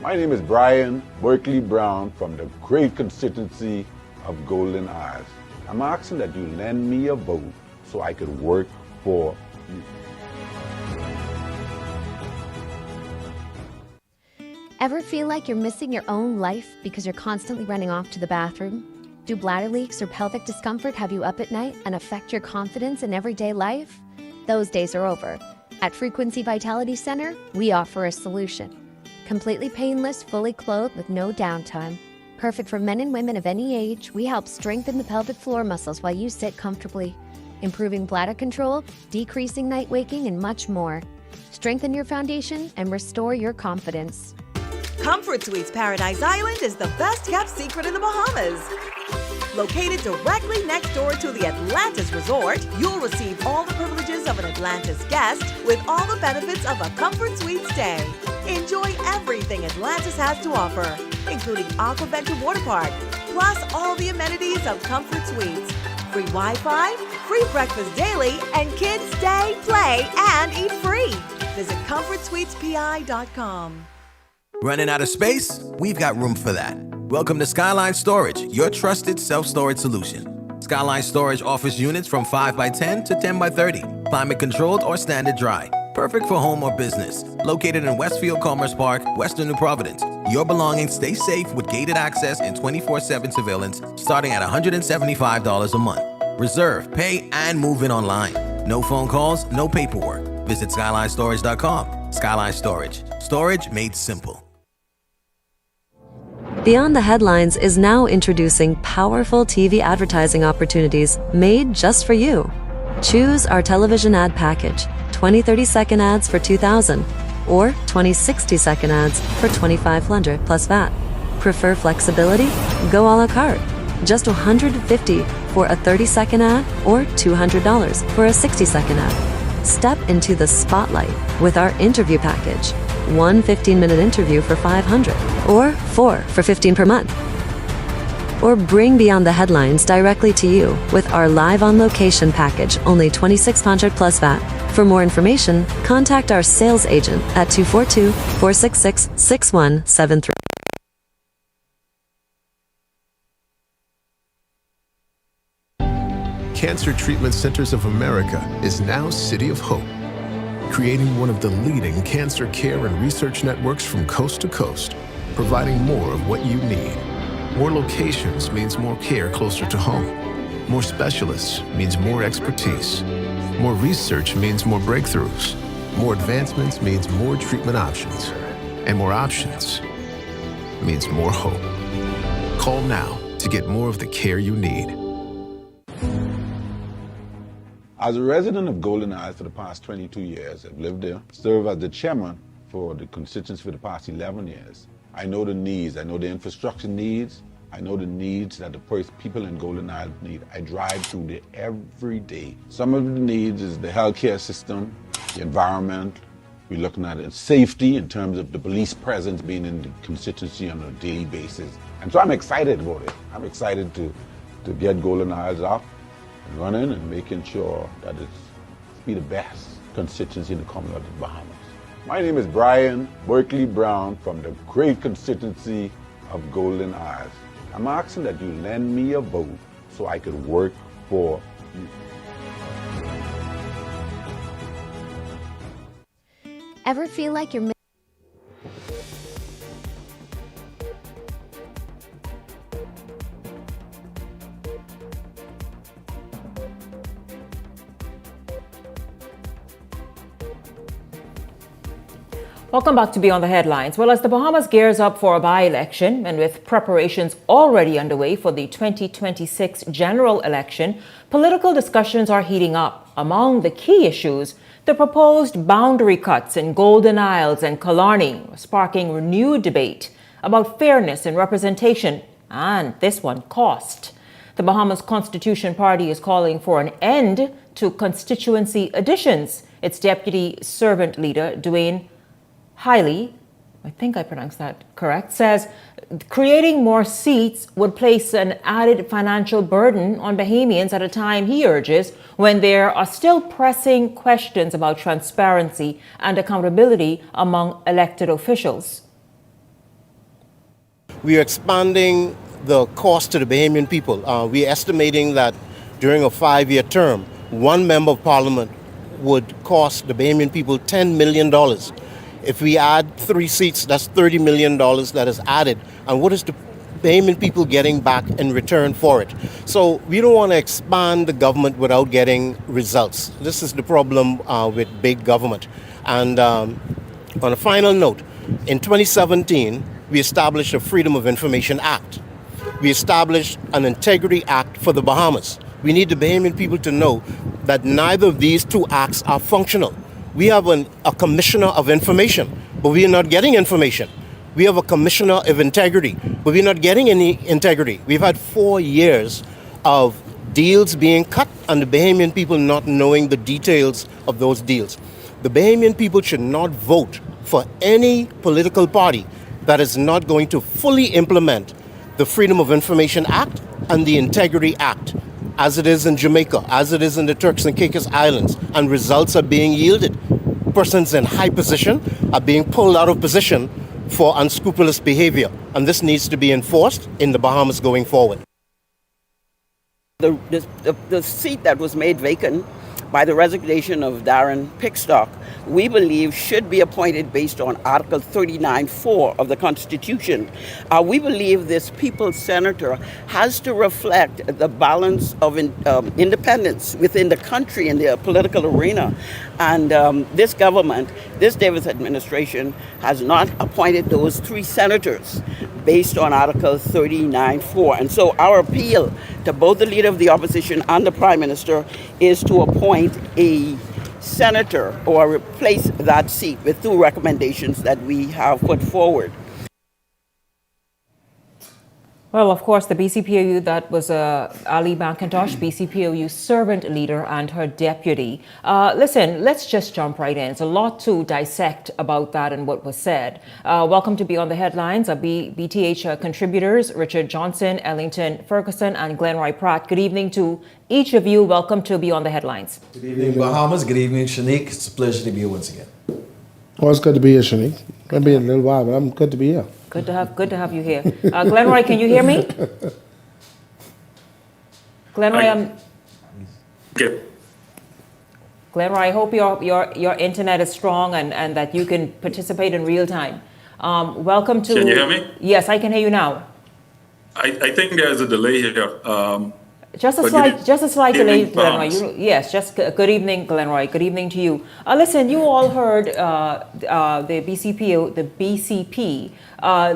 My name is Brian Berkeley Brown from the great constituency of Golden Isles. I'm asking that you lend me a vote so I could work for you. Ever feel like you're missing your own life because you're constantly running off to the bathroom? Do bladder leaks or pelvic discomfort have you up at night and affect your confidence in everyday life? Those days are over. At Frequency Vitality Center, we offer a solution. Completely painless, fully clothed with no downtime. Perfect for men and women of any age, we help strengthen the pelvic floor muscles while you sit comfortably, improving bladder control, decreasing night waking, and much more. Strengthen your foundation and restore your confidence. Comfort Suites Paradise Island is the best-kept secret in the Bahamas. Located directly next door to the Atlantis Resort, you'll receive all the privileges of an Atlantis guest with all the benefits of a Comfort Suite stay. Enjoy everything Atlantis has to offer, including Aquaventure Water Park, plus all the amenities of Comfort Suites. Free Wi-Fi, free breakfast daily, and kids stay, play, and eat free. Visit ComfortSuitesPI.com. Running out of space? We've got room for that. Welcome to Skyline Storage, your trusted self-storage solution. Skyline Storage offers units from 5x10 to 10x30, climate-controlled or standard dry. Perfect for home or business. Located in Westfield Commerce Park, Western New Providence. Your belongings stay safe with gated access and 24/7 surveillance starting at $175 a month. Reserve, pay, and move in online. No phone calls, no paperwork. Visit SkylineStorage.com. Skyline Storage. Storage made simple. Beyond the Headlines is now introducing powerful TV advertising opportunities made just for you. Choose our television ad package, 20 30-second ads for $2,000 or 20 60-second ads for $2,500 plus VAT. Prefer flexibility? Go a la carte. Just $150 for a 30-second ad or $200 for a 60-second ad. Step into the spotlight with our interview package. 1 15-minute interview for $500 or 4 for $15 per month. Or bring Beyond the Headlines directly to you with our live on location package, only $2,600 plus VAT. For more information, contact our sales agent at 242-466-6173. Cancer Treatment Centers of America is now City of Hope, creating one of the leading cancer care and research networks from coast to coast, providing more of what you need. More locations means more care closer to home. More specialists means more expertise. More research means more breakthroughs. More advancements means more treatment options. And more options means more hope. Call now to get more of the care you need. As a resident of Golden Isles for the past 22 years, I've lived there, served as the chairman for the constituency for the past 11 years. I know the needs, I know the infrastructure needs, I know the needs that the people in Golden Isles need. I drive through there every day. Some of the needs is the healthcare system, the environment. We're looking at safety in terms of the police presence being in the constituency on a daily basis. And so I'm excited about it. I'm excited to get Golden Isles up and running and making sure that it's be the best constituency in the Commonwealth of the Bahamas. My name is Brian Berkeley Brown from the great constituency of Golden Isles. I'm asking that you lend me a vote so I could work for you. Ever feel like you're Welcome back to Beyond the Headlines. Well, as the Bahamas gears up for a by-election and with preparations already underway for the 2026 general election, political discussions are heating up. Among the key issues, the proposed boundary cuts in Golden Isles and Killarney, sparking renewed debate about fairness and representation, and this one, cost. The Bahamas Constitution Party is calling for an end to constituency additions. Its deputy servant leader, Dwayne Hiley, I think I pronounced that correct, says creating more seats would place an added financial burden on Bahamians at a time, he urges, when there are still pressing questions about transparency and accountability among elected officials. We are expanding the cost to the Bahamian people. We're estimating that during a 5-year term, one member of parliament would cost the Bahamian people $10 million. If we add 3 seats, that's $30 million that is added. And what is the Bahamian people getting back in return for it? So we don't want to expand the government without getting results. This is the problem with big government. And on a final note, in 2017, we established a Freedom of Information Act. We established an Integrity Act for the Bahamas. We need the Bahamian people to know that neither of these two acts are functional. We have a commissioner of information, but we are not getting information. We have a commissioner of integrity, but we're not getting any integrity. We've had 4 years of deals being cut and the Bahamian people not knowing the details of those deals. The Bahamian people should not vote for any political party that is not going to fully implement the Freedom of Information Act and the Integrity Act, as it is in Jamaica, as it is in the Turks and Caicos Islands, and results are being yielded. Persons in high position are being pulled out of position for unscrupulous behavior, and this needs to be enforced in the Bahamas going forward. The seat that was made vacant by the resignation of Darren Pickstock, we believe should be appointed based on Article 39(4) of the Constitution. We believe this people's senator has to reflect the balance of independence within the country in the political arena. And this government, this Davis administration, has not appointed those 3 senators based on Article 39(4). And so our appeal to both the Leader of the Opposition and the Prime Minister is to appoint a senator or replace that seat with 2 recommendations that we have put forward. Well, of course, the BCPOU, that was Ali McIntosh, BCPOU servant leader, and her deputy. Listen, let's just jump right in. There's a lot to dissect about that and what was said. Welcome to Beyond the Headlines, BTH contributors, Richard Johnson, Ellington Ferguson, and Glenroy Pratt. Good evening to each of you. Welcome to Beyond the Headlines. Good evening, Bahamas. Good evening, Shanique. It's a pleasure to be here once again. Well, it's good to be here, Shanique. It's going to be a little while, but I'm good to be here. Good to have you here. Glenroy, can you hear me? Glenroy, Glenroy, I hope your internet is strong and that you can participate in real time. Welcome to. Can you hear me? Yes, I can hear you now. I think there's a delay here. Just a slight delay, Glenroy. Yes, just good evening, Glenroy. Good evening to you. Listen, you all heard the BCP.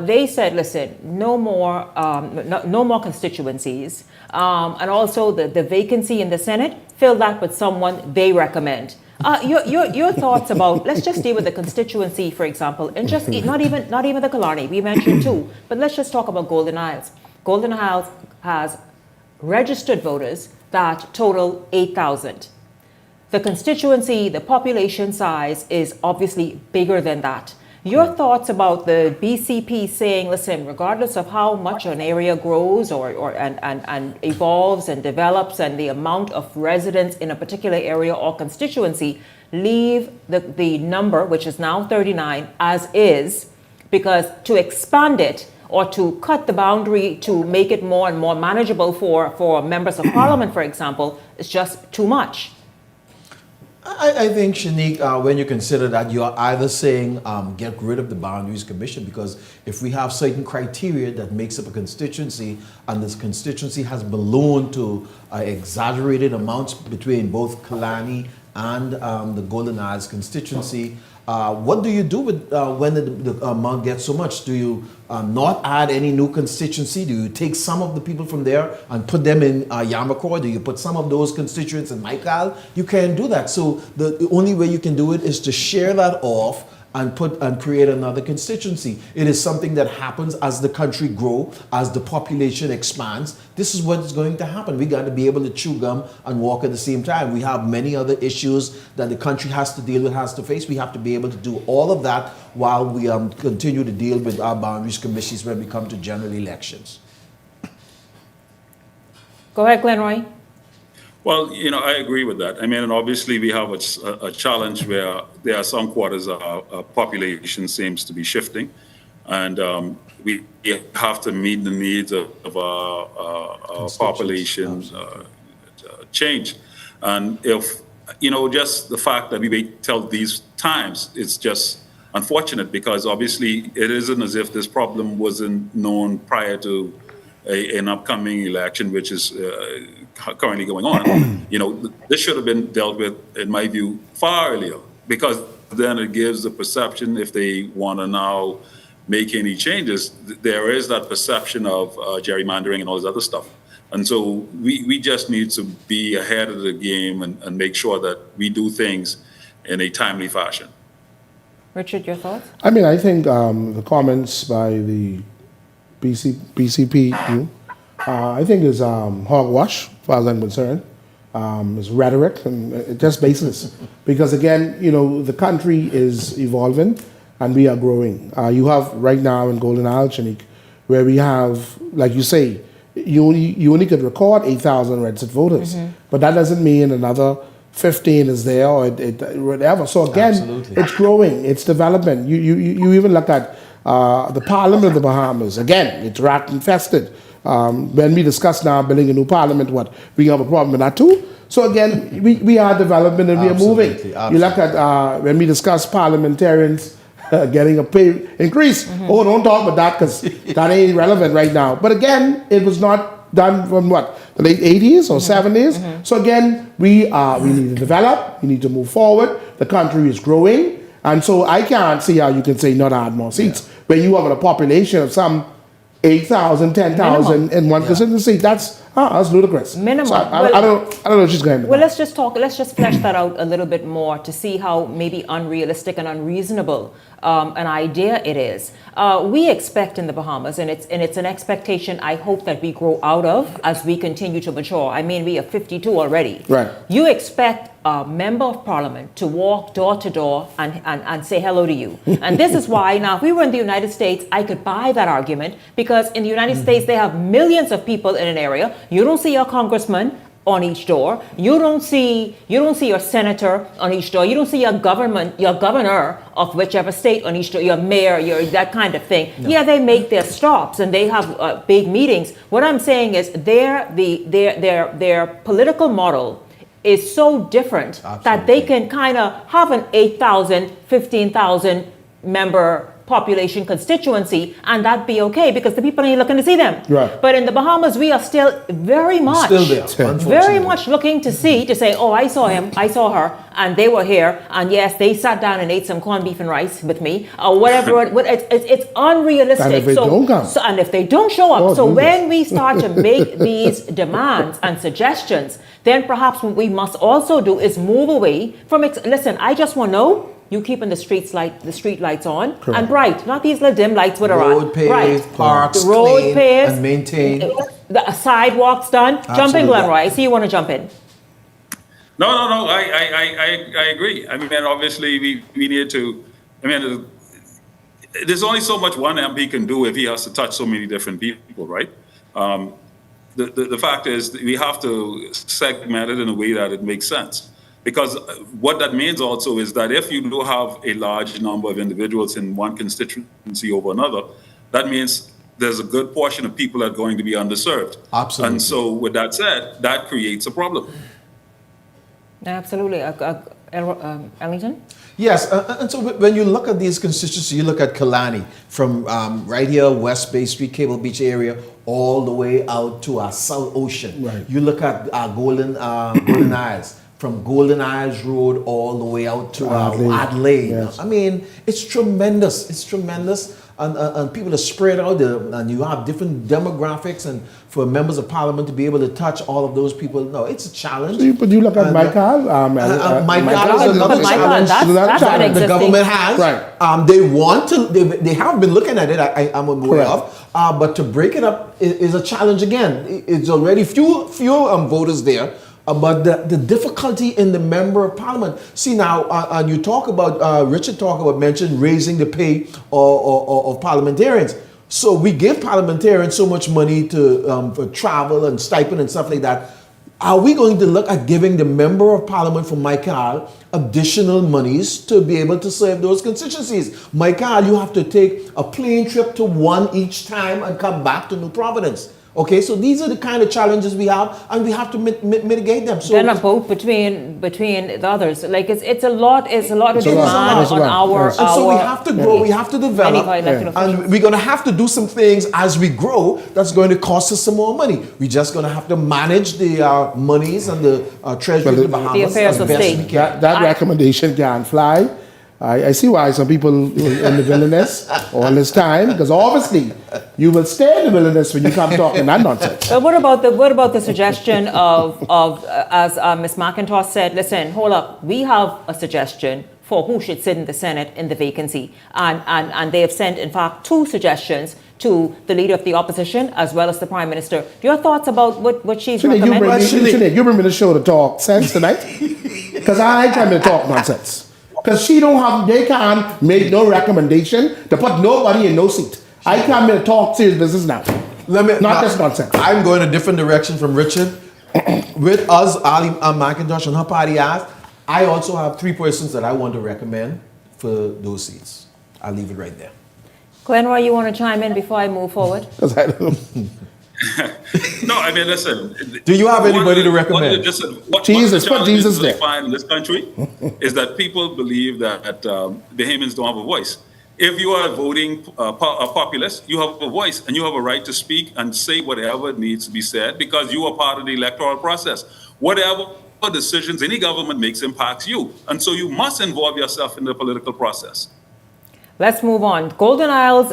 They said, listen, no more constituencies, and also the vacancy in the Senate, fill that with someone they recommend. Your thoughts about, let's just deal with the constituency, for example, and just not even the Killarney. We mentioned 2, but let's just talk about Golden Isles. Golden Isles has registered voters that total 8,000. The constituency, the population size is obviously bigger than that. Your thoughts about the BCP saying, listen, regardless of how much an area grows and evolves and develops and the amount of residents in a particular area or constituency, leave the number, which is now 39, as is, because to expand it or to cut the boundary to make it more and more manageable for members of parliament, for example, is just too much. I think, Shanique, when you consider that, you're either saying get rid of the Boundaries Commission, because if we have certain criteria that makes up a constituency and this constituency has ballooned to exaggerated amounts between both Killarney and the Golden Isles constituency, what do you do with when the amount gets so much? Do you not add any new constituency? Do you take some of the people from there and put them in Yamacore? Do you put some of those constituents in Michael? You can't do that. So the only way you can do it is to share that off and create another constituency. It is something that happens as the country grows, as the population expands. This is what is going to happen. We got to be able to chew gum and walk at the same time. We have many other issues that the country has to deal with, has to face. We have to be able to do all of that while we continue to deal with our boundaries commissions when we come to general elections. Go ahead, Glenroy. Well, I agree with that. I mean, and obviously we have a challenge where there are some quarters our population seems to be shifting, and we have to meet the needs of our population change. And if, just the fact that we wait till these times, it's just unfortunate, because obviously it isn't as if this problem wasn't known prior to an upcoming election, which is currently going on. This should have been dealt with, in my view, far earlier, because then it gives the perception, if they want to now make any changes, there is that perception of gerrymandering and all this other stuff. And so we just need to be ahead of the game and make sure that we do things in a timely fashion. Richard, your thoughts? I mean, I think the comments by the BCP, I think is hogwash, as far as I'm concerned. It's rhetoric and it's just baseless. Because again, the country is evolving and we are growing. You have right now in Golden Isle, Chinique, where we have, like you say, you only could record 8,000 registered voters. But that doesn't mean another 15 is there or whatever. So again, Absolutely. It's growing, it's development. You even look at the Parliament of the Bahamas. Again, it's rat infested. When we discuss now building a new parliament, we have a problem with that too. So again, we are developing and we are moving. Absolutely. You look at when we discuss parliamentarians getting a pay increase. Oh, don't talk about that because that ain't relevant right now. But again, it was not done from the late 80s or 70s. So again, we need to develop, we need to move forward. The country is growing. And so I can't see how you can say not add more seats when you have a population of some 8,000, 10,000 in one constituency. That's ludicrous. Minimum. So I don't know if she's going to. Well, let's just flesh that out a little bit more to see how maybe unrealistic and unreasonable an idea it is. We expect in the Bahamas, and it's an expectation I hope that we grow out of as we continue to mature. I mean, we are 52 already. Right. You expect a member of parliament to walk door to door and say hello to you. And this is why now, if we were in the United States, I could buy that argument, because in the United States, they have millions of people in an area. You don't see your congressman on each door. You don't see your senator on each door. You don't see your governor of whichever state on each door, your mayor, that kind of thing. No. Yeah, they make their stops and they have big meetings. What I'm saying is their political model is so different that they can kind of have an 8,000, 15,000 member population constituency, and that'd be okay because the people ain't looking to see them. Right. But in the Bahamas, we are still very much looking to say, oh, I saw him, I saw her, and they were here, and yes, they sat down and ate some corned beef and rice with me, or whatever. It's unrealistic. And if they don't come. And if they don't show up, when we start to make these demands and suggestions, then perhaps what we must also do is move away from. Listen, I just want to know. You keeping the street lights on. Correct. And bright, not these little dim lights that are on. Road paved, parks road clean paved, and maintained. The sidewalks done. Absolutely. Jump in, Glenroy. I see you want to jump in. No. I agree. I mean, obviously we need to. I mean, there's only so much one MP can do if he has to touch so many different people, right? The fact is that we have to segment it in a way that it makes sense. Because what that means also is that if you do have a large number of individuals in one constituency over another, that means there's a good portion of people that are going to be underserved. Absolutely. And so with that said, that creates a problem. Absolutely. Ellington? Yes, and so when you look at these constituencies, you look at Kalani from right here, West Bay Street, Cable Beach area, all the way out to our South Ocean. Right. You look at Golden Isles. From Golden Isles Road all the way out to Adelaide. Yes. I mean, it's tremendous. It's tremendous. and people are spread out there, and you have different demographics, and for members of parliament to be able to touch all of those people, no, it's a challenge. But you look at Michael. Michael is another challenge that's the government has. Right. They want to. They have been looking at it. I'm aware of. But to break it up is a challenge again. It's already few voters there. But the difficulty in the member of parliament. See now, and you talk about Richard mentioned raising the pay of parliamentarians. So we give parliamentarians so much money to for travel and stipend and stuff like that. Are we going to look at giving the member of parliament for Michael additional monies to be able to serve those constituencies? Michael, you have to take a plane trip to one each time and come back to New Providence. Okay, so these are the kind of challenges we have, and we have to mitigate them. So then a vote between the others, like it's a lot of demand on our. And so we have to grow, we have to develop, and we're going to have to do some things as we grow. That's going to cost us some more money. We're just going to have to manage the monies and the treasury of the Bahamas, the affairs of state. That recommendation can fly. I see why some people in the wilderness all this time, because obviously you will stay in the wilderness when you come talking that nonsense. But what about the suggestion of as Ms. McIntosh said, listen, hold up, we have a suggestion for who should sit in the Senate in the vacancy, and they have sent in fact 2 suggestions to the leader of the opposition as well as the Prime Minister. Your thoughts about what she's recommending? You bring me the show to talk sense tonight, because I ain't trying to talk nonsense. Because they can't make no recommendation to put nobody in no seat. I come here to talk serious business now. Not this nonsense. I'm going a different direction from Richard. With us, Ali McIntosh and her party asked, I also have 3 persons that I want to recommend for those seats. I'll leave it right there. Glenroy, you want to chime in before I move forward? No, I mean, listen. Do you have anybody to recommend? Jesus, put Jesus there. Find in this country is that people believe that Bahamians don't have a voice. If you are voting a populist, you have a voice and you have a right to speak and say whatever needs to be said because you are part of the electoral process. Whatever decisions any government makes impacts you. And so you must involve yourself in the political process. Let's move on. Golden Isles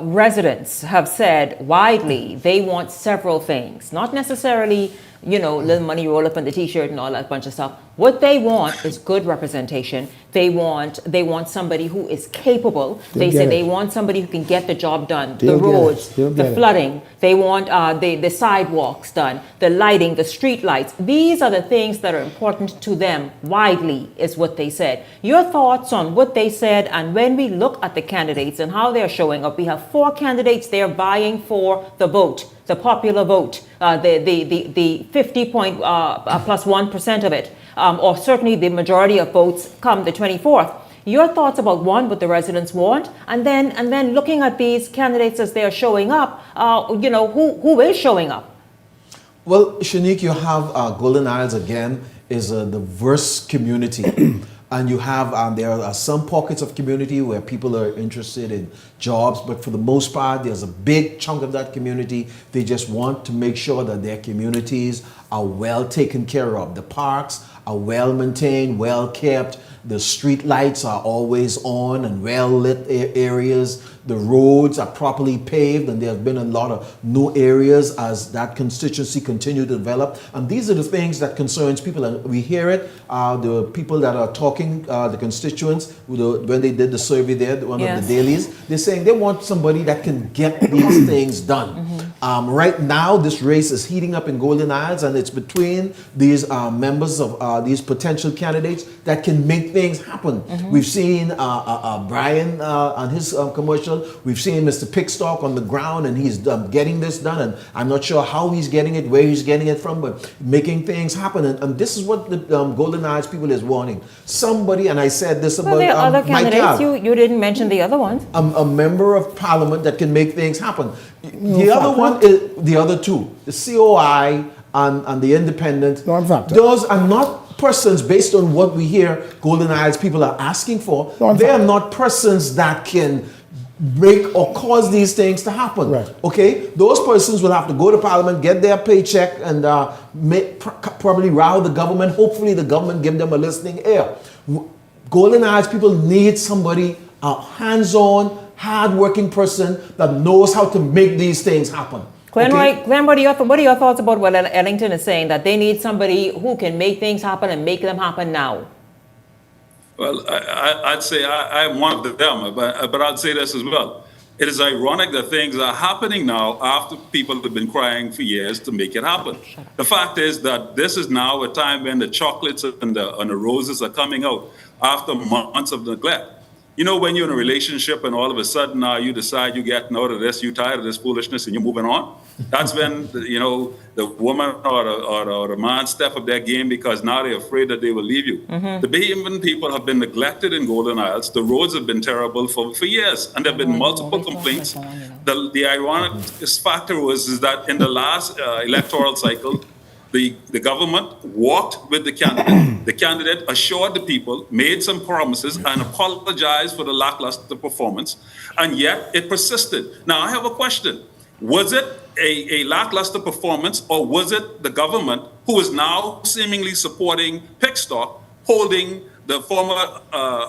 residents have said widely they want several things, not necessarily, little money roll up on the T-shirt and all that bunch of stuff. What they want is good representation. They want somebody who is capable. They say they want somebody who can get the job done. The roads, the flooding. They want the sidewalks done, the lighting, the street lights. These are the things that are important to them widely, is what they said. Your thoughts on what they said, and when we look at the candidates and how they're showing up, we have 4 candidates there vying for the vote, the popular vote, the 50 point plus 1% of it. Or certainly the majority of votes come the 24th. Your thoughts about what the residents want, and then looking at these candidates as they are showing up, who is showing up? Well, Shanique, you have Golden Isles again is a diverse community. And you have, there are some pockets of community where people are interested in jobs, but for the most part, there's a big chunk of that community. They just want to make sure that their communities are well taken care of. The parks are well maintained, well kept. The street lights are always on and well lit areas. The roads are properly paved, and there have been a lot of new areas as that constituency continue to develop. And these are the things that concerns people, and we hear it. The people that are talking, the constituents, when they did the survey there, one of the dailies, they're saying they want somebody that can get these things done. Right now, this race is heating up in Golden Isles, and it's between these members of these potential candidates that can make things happen. We've seen Brian on his commercial. We've seen Mr. Pickstock on the ground, and he's getting this done. And I'm not sure how he's getting it, where he's getting it from, but making things happen. And this is what the Golden Isles people is wanting. Somebody, and I said this about there are other candidates. You didn't mention the other ones. A member of parliament that can make things happen. The other one is the other 2, the COI and the independent. Those are not persons, based on what we hear Golden Isles people are asking for. They are not persons that can break or cause these things to happen. Okay, those persons will have to go to parliament, get their paycheck, and probably rile the government. Hopefully the government give them a listening ear. Golden Isles people need somebody hands-on, hard-working person that knows how to make these things happen. Glenn, what are your thoughts about what Ellington is saying, that they need somebody who can make things happen and make them happen now? Well, I'd say I'm one of them, but I'd say this as well. It is ironic that things are happening now after people have been crying for years to make it happen. The fact is that this is now a time when the chocolates and the roses are coming out after months of neglect. You know, when you're in a relationship and all of a sudden you decide you're getting out of this, you're tired of this foolishness and you're moving on. That's when, the woman or the man step up their game because now they're afraid that they will leave you. The Bahamian people have been neglected in Golden Isles. The roads have been terrible for years, and there have been multiple complaints. The ironic factor is that in the last electoral cycle, the government walked with the candidate. The candidate assured the people, made some promises, and apologized for the lackluster performance, and yet it persisted. Now, I have a question. Was it a lackluster performance, or was it the government who is now seemingly supporting Pickstock, holding the former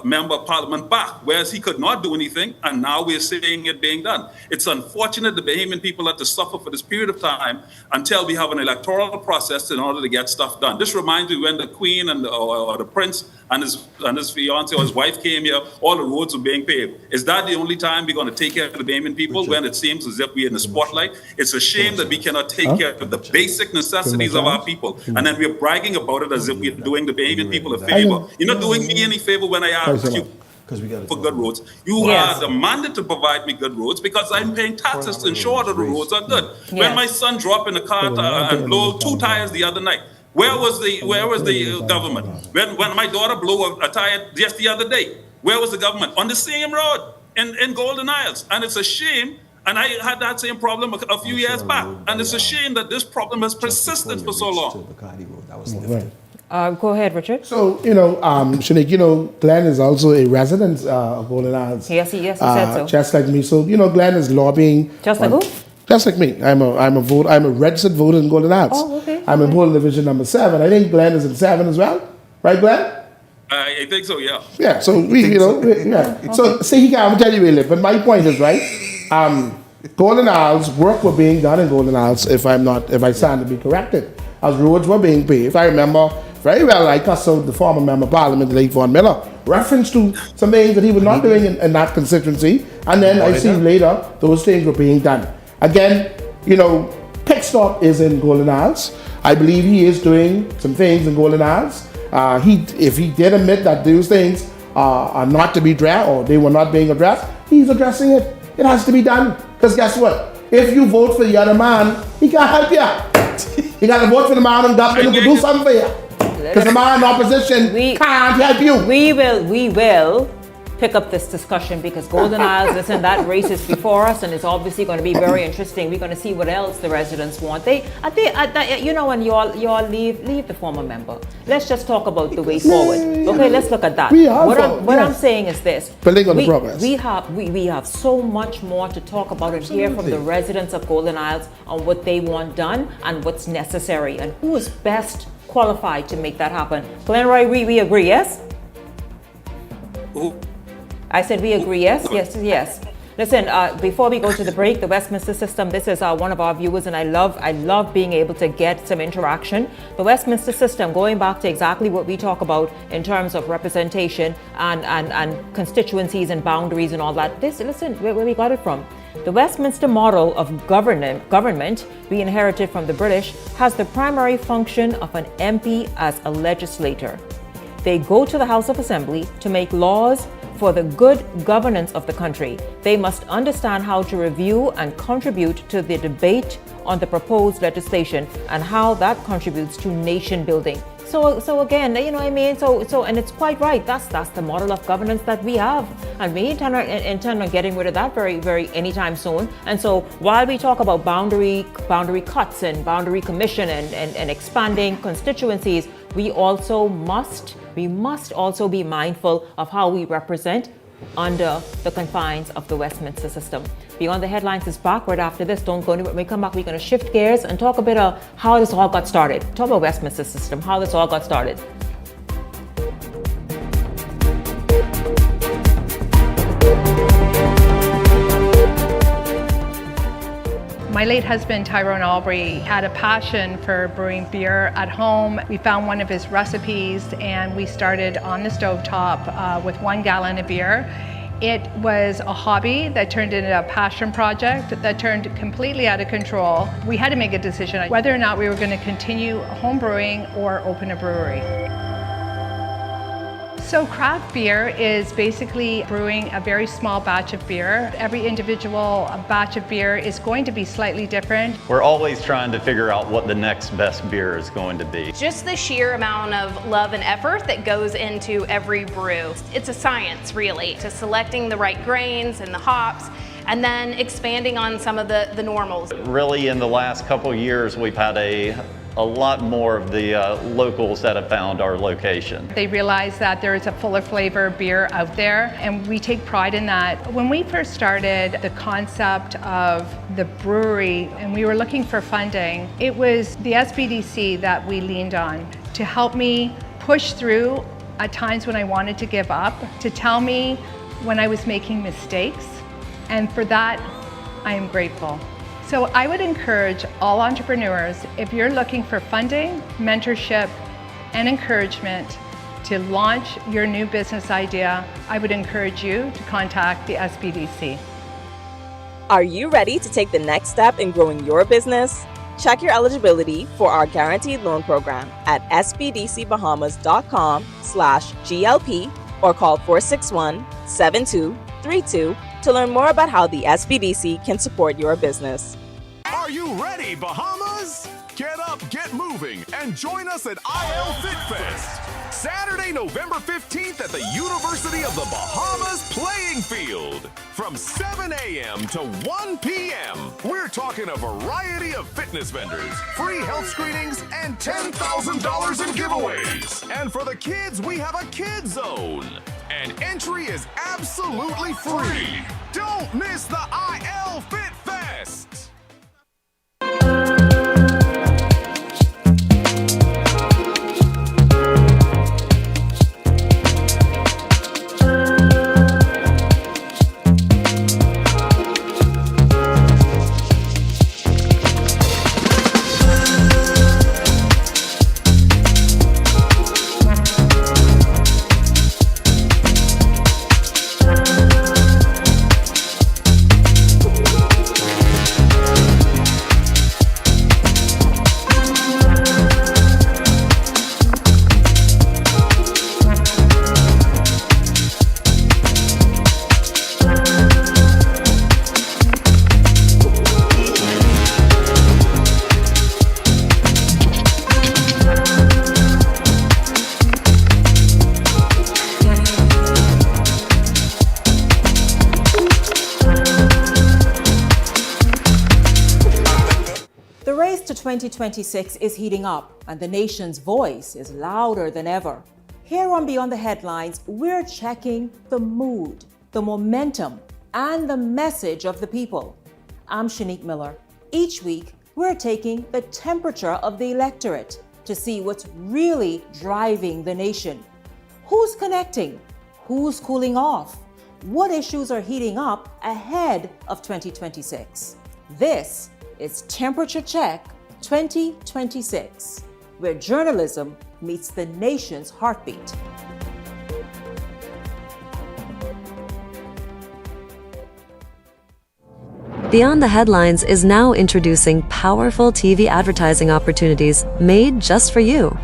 member of parliament back, whereas he could not do anything, and now we're seeing it being done? It's unfortunate the Bahamian people have to suffer for this period of time until we have an electoral process in order to get stuff done. This reminds me when the Queen and or the Prince and his fiance or his wife came here, all the roads were being paved. Is that the only time we're going to take care of the Bahamian people, when it seems as if we're in the spotlight? It's a shame that we cannot take care of the basic necessities of our people, and then we're bragging about it as if we're doing the Bahamian people a favor. You're not doing me any favor when I ask you for good roads. You are demanded to provide me good roads because I'm paying taxes to ensure that the roads are good. When my son dropped in the car and blew 2 tires the other night, where was the government? When my daughter blew a tire just the other day, where was the government? On the same road in Golden Isles. And it's a shame, and I had that same problem a few years back, and it's a shame that this problem has persisted for so long. Go ahead, Richard. So, Shanique, Glenn is also a resident of Golden Isles. Yes, he said so. Just like me. So, Glenn is lobbying. Just like who? Just like me. I'm a registered voter in Golden Isles. Oh, okay. I'm in polling division number 7. I think Glenn is in 7 as well. Right, Glenn? I think so, yeah. Yeah, so So, see, he can't tell you where he live, but my point is, right, Golden Isles, work were being done in Golden Isles, if I stand to be corrected, as roads were being paved. I remember very well, I cussed out the former member of parliament, late Von Miller, reference to some things that he was not doing in that constituency, and then I see later those things were being done. Again, Pickstock is in Golden Isles. I believe he is doing some things in Golden Isles. If he did admit that those things are not to be addressed, or they were not being addressed, he's addressing it. It has to be done. Because guess what? If you vote for the other man, he can't help you. You got to vote for the man in government to do something for you. Because the man in opposition can't help you. We will pick up this discussion because Golden Isles, listen, that race is before us, and it's obviously going to be very interesting. We're going to see what else the residents want. When you all leave the former member, let's just talk about the way forward. Okay, let's look at that. What I'm saying is this: building on the progress. We have so much more to talk about and hear from the residents of Golden Isles on what they want done and what's necessary and who is best qualified to make that happen. Glenroy, we agree, yes? I said we agree, yes? Yes. Listen, before we go to the break, the Westminster system, this is one of our viewers, and I love being able to get some interaction. The Westminster system, going back to exactly what we talk about in terms of representation and constituencies and boundaries and all that. Listen, where we got it from. The Westminster model of government we inherited from the British has the primary function of an MP as a legislator. They go to the House of Assembly to make laws for the good governance of the country. They must understand how to review and contribute to the debate on the proposed legislation and how that contributes to nation building. So again, you know what I mean? So and it's quite right. That's the model of governance that we have, and we intend on getting rid of that very anytime soon. And so while we talk about boundary cuts and boundary commission and expanding constituencies, we must also be mindful of how we represent under the confines of the Westminster system. Beyond the Headlines is back right after this. Don't go anywhere. When we come back, we're going to shift gears and talk a bit of how this all got started. Talk about Westminster system, how this all got started. My late husband, Tyrone Albury, had a passion for brewing beer at home. We found one of his recipes and we started on the stovetop with 1 gallon of beer. It was a hobby that turned into a passion project that turned completely out of control. We had to make a decision whether or not we were going to continue home brewing or open a brewery. So craft beer is basically brewing a very small batch of beer. Every individual batch of beer is going to be slightly different. We're always trying to figure out what the next best beer is going to be. Just the sheer amount of love and effort that goes into every brew. It's a science, really, to selecting the right grains and the hops, and then expanding on some of the normals. Really, in the last couple of years, we've had a lot more of the locals that have found our location. They realize that there is a fuller flavor beer out there, and we take pride in that. When we first started the concept of the brewery and we were looking for funding, it was the SBDC that we leaned on to help me push through at times when I wanted to give up, to tell me when I was making mistakes, and for that, I am grateful. So I would encourage all entrepreneurs, if you're looking for funding, mentorship, and encouragement to launch your new business idea, I would encourage you to contact the SBDC. Are you ready to take the next step in growing your business? Check your eligibility for our guaranteed loan program at sbdcbahamas.com/GLP or call 461-7232 to learn more about how the SBDC can support your business. Are you ready, Bahamas? Get up, get moving, and join us at IL Fit Fest. Saturday, November 15th at the University of the Bahamas playing field. From 7 a.m. to 1 p.m. We're talking a variety of fitness vendors, free health screenings, and $10,000 in giveaways. And for the kids, we have a kids zone. And entry is absolutely free. Don't miss the IL Fit Fest. The race to 2026 is heating up, and the nation's voice is louder than ever. Here on Beyond the Headlines, we're checking the mood, the momentum, and the message of the people. I'm Shanique Miller. Each week, we're taking the temperature of the electorate to see what's really driving the nation. Who's connecting? Who's cooling off? What issues are heating up ahead of 2026? This is Temperature Check 2026, where journalism meets the nation's heartbeat. Beyond the Headlines is now introducing powerful TV advertising opportunities made just for you.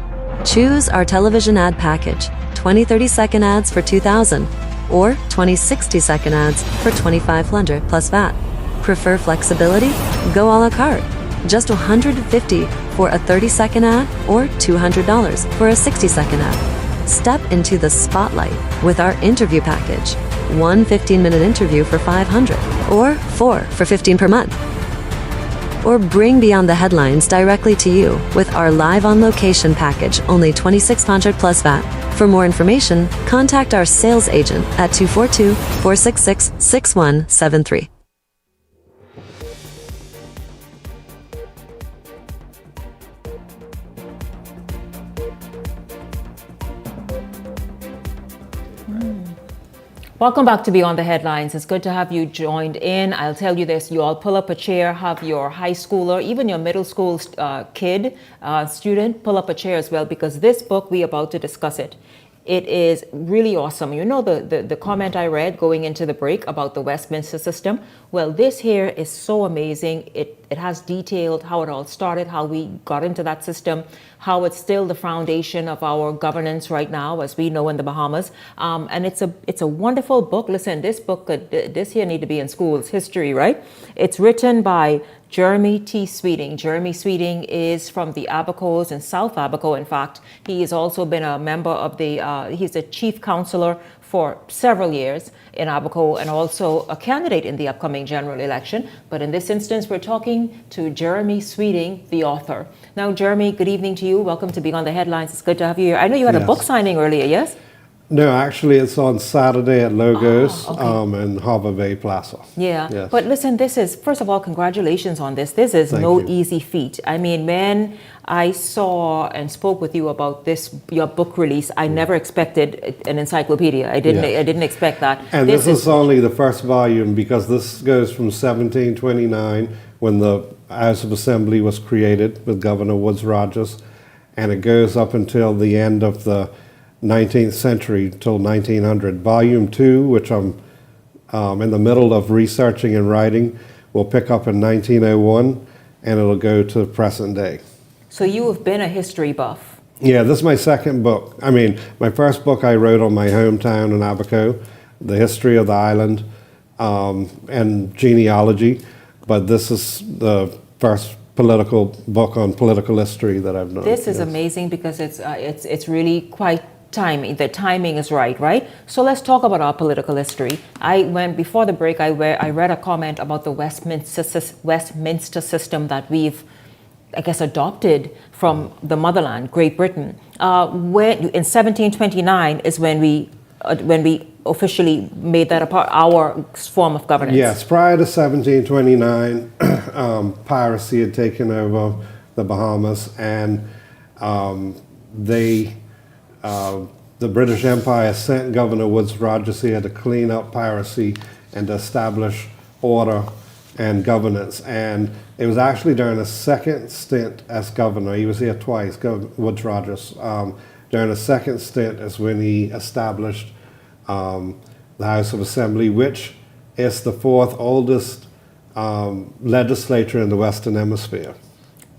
Choose our television ad package, 20 30-second ads for $2,000 or 20 60-second ads for $2,500 plus VAT. Prefer flexibility? Go a la carte. Just $150 for a 30-second ad or $200 for a 60-second ad. Step into the spotlight with our interview package. One 15-minute interview for $500 or 4 for $15 per month. Or bring Beyond the Headlines directly to you with our live on location package, only $2,600 plus VAT. For more information, contact our sales agent at 242-466-6173. Welcome back to Beyond the Headlines. It's good to have you joined in. I'll tell you this, you all pull up a chair, have your high schooler, even your middle school student, pull up a chair as well, because this book, we're about to discuss it. It is really awesome. You know the comment I read going into the break about the Westminster system? Well, this here is so amazing. It has detailed how it all started, how we got into that system, how it's still the foundation of our governance right now, as we know in the Bahamas. And it's a wonderful book. Listen, this book this here need to be in schools, history, right? It's written by Jeremy T. Sweeting. Jeremy Sweeting is from the Abacos in South Abaco. In fact, he has also been a member of he's a chief counselor for several years in Abaco and also a candidate in the upcoming general election. But in this instance, we're talking to Jeremy Sweeting, the author. Now, Jeremy, good evening to you. Welcome to Beyond the Headlines. It's good to have you here. I know you had a book signing earlier, yes? No, actually, it's on Saturday at Logos in Harbor Bay Plaza. Yeah, yes. But listen, this is, first of all, congratulations on this. This is easy feat. I mean, when I saw and spoke with you about your book release, I never expected an encyclopedia. I didn't expect that. And this is only the first volume, because this goes from 1729, when the House of Assembly was created with Governor Woodes Rogers, and it goes up until the end of the 19th century till 1900. Volume 2, which I'm in the middle of researching and writing, will pick up in 1901, and it'll go to present day. So you have been a history buff. Yeah, this is my second book. I mean, my first book I wrote on my hometown in Abaco, the history of the island and genealogy, but this is the first political book on political history that I've done. This is amazing, because it's really quite timing. The timing is right? So let's talk about our political history. Before the break, I read a comment about the Westminster system that we've, I guess, adopted from the motherland, Great Britain. In 1729 is when we officially made that a part our form of governance. Yes, prior to 1729, piracy had taken over the Bahamas, and the British Empire sent Governor Woodes Rogers here to clean up piracy and to establish order and governance. And it was actually during a second stint as governor. He was here twice, Woodes Rogers. During a second stint is when he established the House of Assembly, which is the fourth oldest legislature in the Western Hemisphere.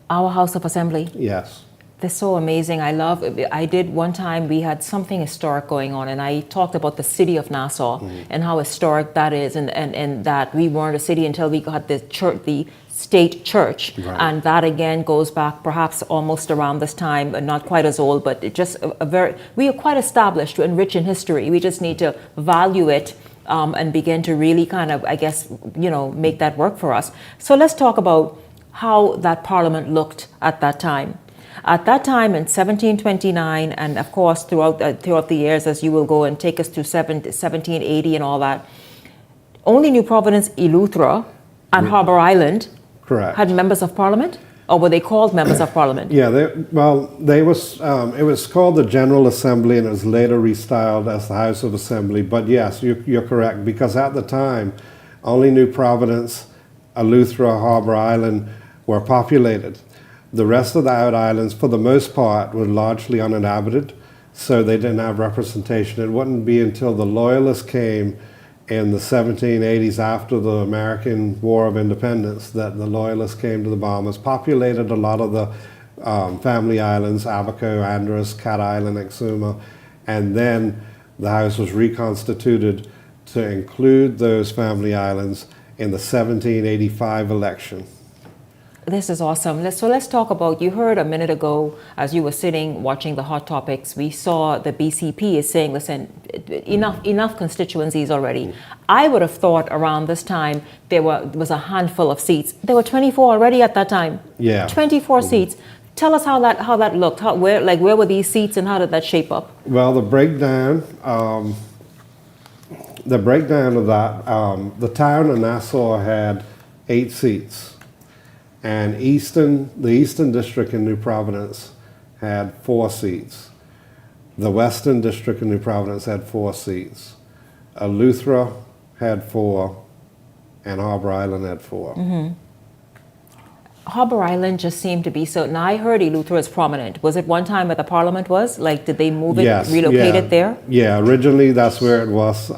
Our House of Assembly? Yes. They're so amazing. I did one time, we had something historic going on, and I talked about the city of Nassau and how historic that is, and that we weren't a city until we got the church, the state church. Right. And that again goes back perhaps almost around this time, not quite as old, but it just we are quite established to enrich in history. We just need to value it and begin to really kind of, I guess, make that work for us. So let's talk about how that parliament looked at that time. At that time in 1729, and of course throughout the years, as you will go and take us to 1780 and all that, only New Providence, Eleuthera, and Harbor Island had members of parliament? Or were they called members of parliament? Yeah, it was called the General Assembly, and it was later restyled as the House of Assembly. But yes, you're correct, because at the time, only New Providence, Eleuthera, Harbor Island were populated. The rest of the out islands, for the most part, were largely uninhabited, so they didn't have representation. It wouldn't be until the Loyalists came in the 1780s, after the American War of Independence, that the Loyalists came to the Bahamas, populated a lot of the family islands, Abaco, Andros, Cat Island, Exuma, and then the House was reconstituted to include those family islands in the 1785 election. This is awesome. So let's talk about, you heard a minute ago, as you were sitting watching the Hot Topics, we saw the BCP is saying, listen, enough constituencies already. I would have thought around this time there was a handful of seats. There were 24 already at that time. Yeah. 24 seats. Tell us how that looked. Where were these seats and how did that shape up? Well, the breakdown of that, the town of Nassau had 8 seats. And the Eastern District in New Providence had 4 seats. The Western District in New Providence had 4 seats. Eleuthera had 4, and Harbor Island had 4. Mm-hmm. Harbor Island just seemed to be so. Now I heard Eleuthera is prominent. Was it one time where the Parliament was? Like, did they move it, Yes, relocate yeah. it there? Yeah, originally that's where it was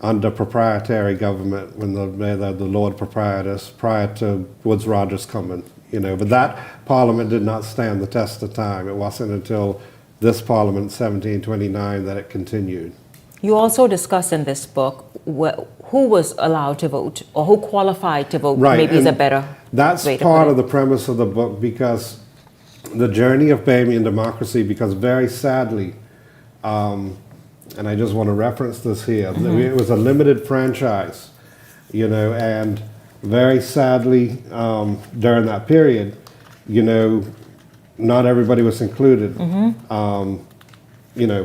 under proprietary government when the Lord Proprietors prior to Woodes Rogers coming, But that Parliament did not stand the test of time. It wasn't until this Parliament, 1729, that it continued. You also discuss in this book who was allowed to vote or who qualified to vote. Right, Maybe is a and better that's way to part put of the premise of the book, because the journey of Bahamian democracy, because very sadly, and I just want to reference this here, it was a limited franchise, and very sadly, during that period, not everybody was included.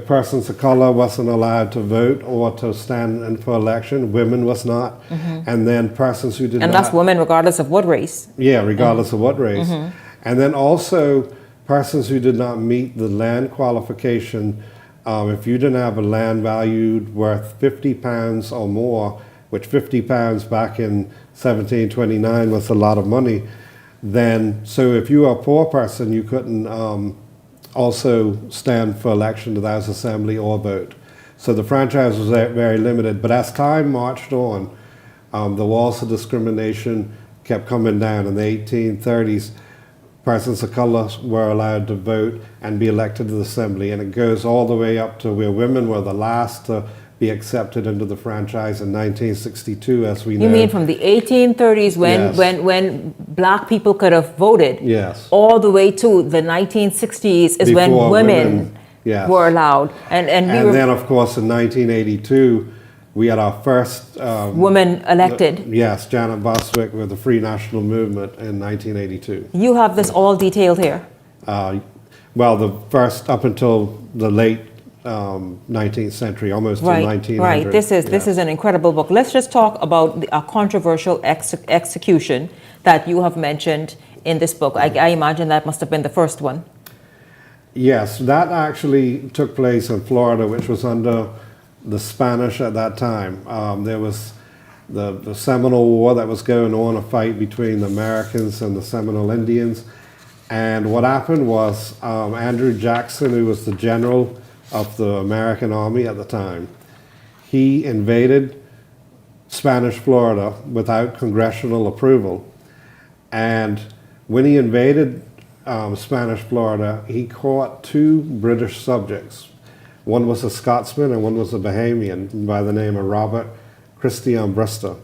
Persons of color wasn't allowed to vote or to stand in for election. Women was not. And then persons who did not. And that's women regardless of what race. Yeah, regardless of what race. And then also persons who did not meet the land qualification. If you didn't have a land valued worth £50 or more, which £50 back in 1729 was a lot of money, then, so if you were a poor person, you couldn't also stand for election to the House Assembly or vote. So the franchise was very limited. But as time marched on, the walls of discrimination kept coming down. In the 1830s, persons of color were allowed to vote and be elected to the Assembly. And it goes all the way up to where women were the last to be accepted into the franchise in 1962, as we know. You mean from the 1830s when black people could have voted? Yes. All the way to the 1960s is when women were allowed. And then, of course, in 1982, we had our first women elected. Yes, Janet Boswick with the Free National Movement in 1982. You have this all detailed here. Well, the first up until the late 19th century, almost to 1900. Right. This is an incredible book. Let's just talk about a controversial execution that you have mentioned in this book. I imagine that must have been the first one. Yes, that actually took place in Florida, which was under the Spanish at that time. There was the Seminole War that was going on, a fight between the Americans and the Seminole Indians. And what happened was Andrew Jackson, who was the general of the American Army at the time, he invaded Spanish Florida without congressional approval. And when he invaded Spanish Florida, he caught 2 British subjects. One was a Scotsman and one was a Bahamian by the name of Robert Christie Ambrista.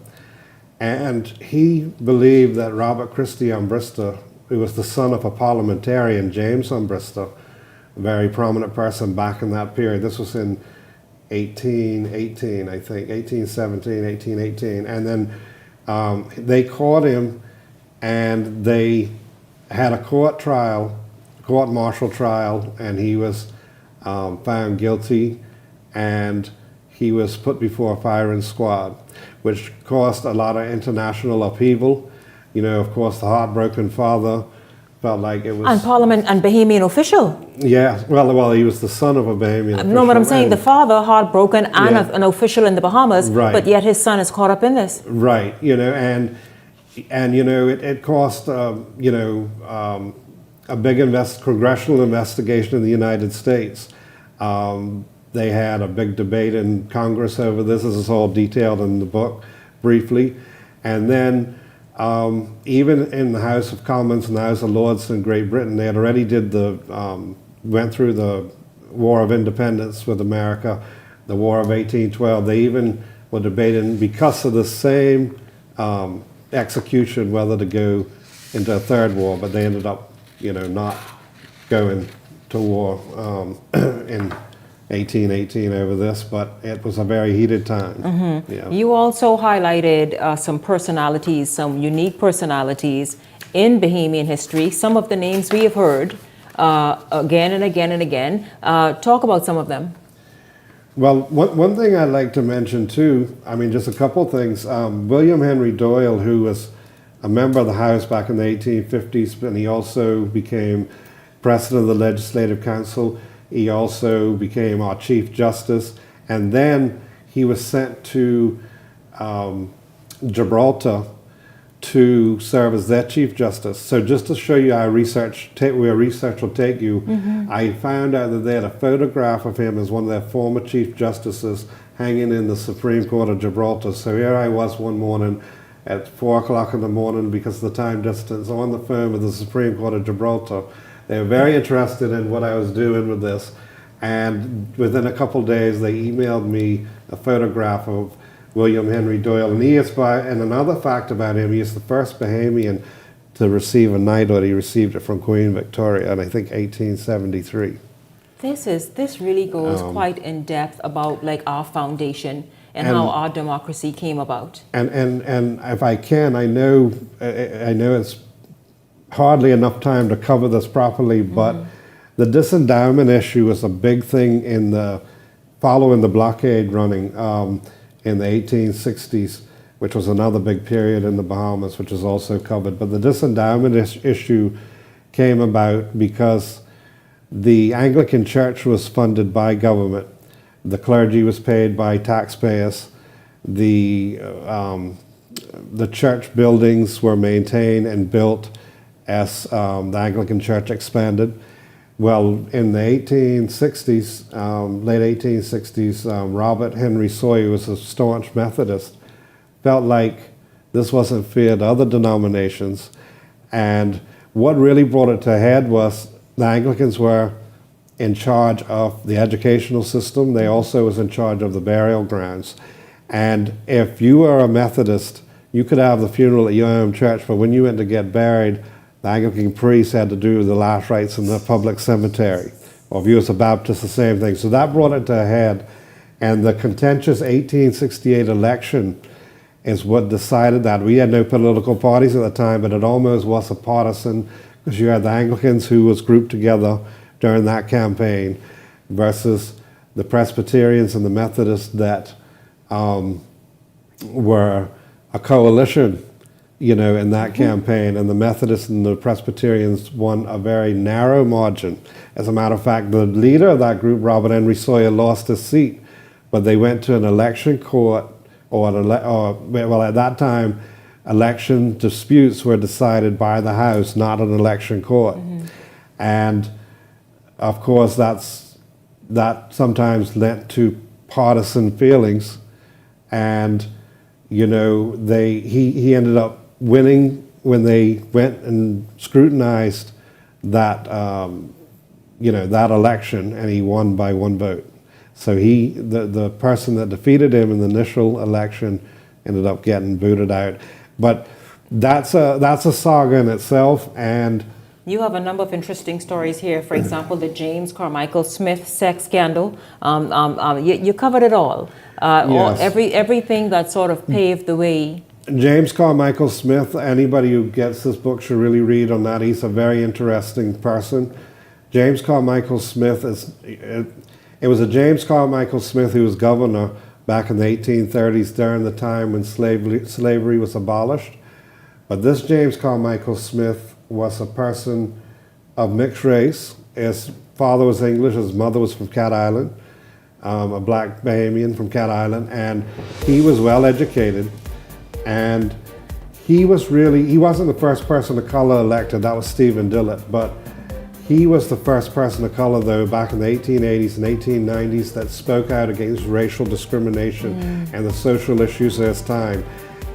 And he believed that Robert Christie Ambrista, who was the son of a parliamentarian, James Ambrista, a very prominent person back in that period. This was in 1818, I think, 1817, 1818. And then they caught him and they had a court-martial trial, and he was found guilty, and he was put before a firing squad, which caused a lot of international upheaval. Of course, the heartbroken father felt like it was... And Parliament and Bahamian official. Yeah, well, he was the son of a Bahamian official. No, but I'm saying the father, heartbroken, and an official in the Bahamas, but yet his son is caught up in this. Right, and it cost, a big congressional investigation in the United States. They had a big debate in Congress over this. This is all detailed in the book briefly. And then even in the House of Commons and the House of Lords in Great Britain, they had already went through the War of Independence with America, the War of 1812. They even were debating, because of the same execution, whether to go into a third war, but they ended up, not going to war in 1818 over this, but it was a very heated time. Mm-hmm. Yeah. You also highlighted some personalities, some unique personalities in Bahamian history, some of the names we have heard again and again and again. Talk about some of them. Well, one thing I'd like to mention too, just a couple things. William Henry Doyle, who was a member of the House back in the 1850s, and he also became president of the Legislative Council. He also became our Chief Justice, and then he was sent to Gibraltar to serve as their Chief Justice. So just to show you how where research will take you, I found out that they had a photograph of him as one of their former Chief Justices hanging in the Supreme Court of Gibraltar. So here I was one morning at 4 o'clock in the morning, because of the time distance, on the phone with the Supreme Court of Gibraltar. They were very interested in what I was doing with this. And within a couple days, they emailed me a photograph of William Henry Doyle. And and another fact about him, he is the first Bahamian to receive a knighthood. He received it from Queen Victoria in, I think, 1873. This really goes quite in depth about like our foundation and how our democracy came about. And if I can, I know it's hardly enough time to cover this properly, but the disendowment issue was a big thing following the blockade running in the 1860s, which was another big period in the Bahamas, which is also covered. But the disendowment issue came about because the Anglican Church was funded by government. The clergy was paid by taxpayers. The church buildings were maintained and built as the Anglican Church expanded. Well, in the 1860s, late 1860s, Robert Henry Sawyer, who was a staunch Methodist, felt like this wasn't fair to other denominations. And what really brought it to a head was the Anglicans were in charge of the educational system. They also was in charge of the burial grounds. And if you were a Methodist, you could have the funeral at your own church, but when you went to get buried, the Anglican priest had to do the last rites in the public cemetery. Or if you was a Baptist, the same thing. So that brought it to a head. And the contentious 1868 election is what decided that. We had no political parties at the time, but it almost was a partisan, because you had the Anglicans who was grouped together during that campaign versus the Presbyterians and the Methodists that were a coalition, in that campaign, and the Methodists and the Presbyterians won a very narrow margin. As a matter of fact, the leader of that group, Robert Henry Sawyer, lost his seat, but they went to an election court, well, at that time, election disputes were decided by the House, not an election court. And of course, that sometimes led to partisan feelings, and he ended up winning when they went and scrutinized that that election, and he won by one vote. So the person that defeated him in the initial election ended up getting booted out. But that's a saga in itself. And you have a number of interesting stories here. For example, the James Carmichael Smith sex scandal. You covered it all. Yes. Everything that sort of paved the way. James Carmichael Smith, anybody who gets this book should really read on that. He's a very interesting person. James Carmichael Smith it was a James Carmichael Smith who was governor back in the 1830s during the time when slavery was abolished. But this James Carmichael Smith was a person of mixed race. His father was English, his mother was from Cat Island, a black Bahamian from Cat Island, and he was well educated. And he wasn't the first person of color elected, that was Stephen Dillett, but he was the first person of color, though, back in the 1880s and 1890s that spoke out against racial discrimination and the social issues of his time.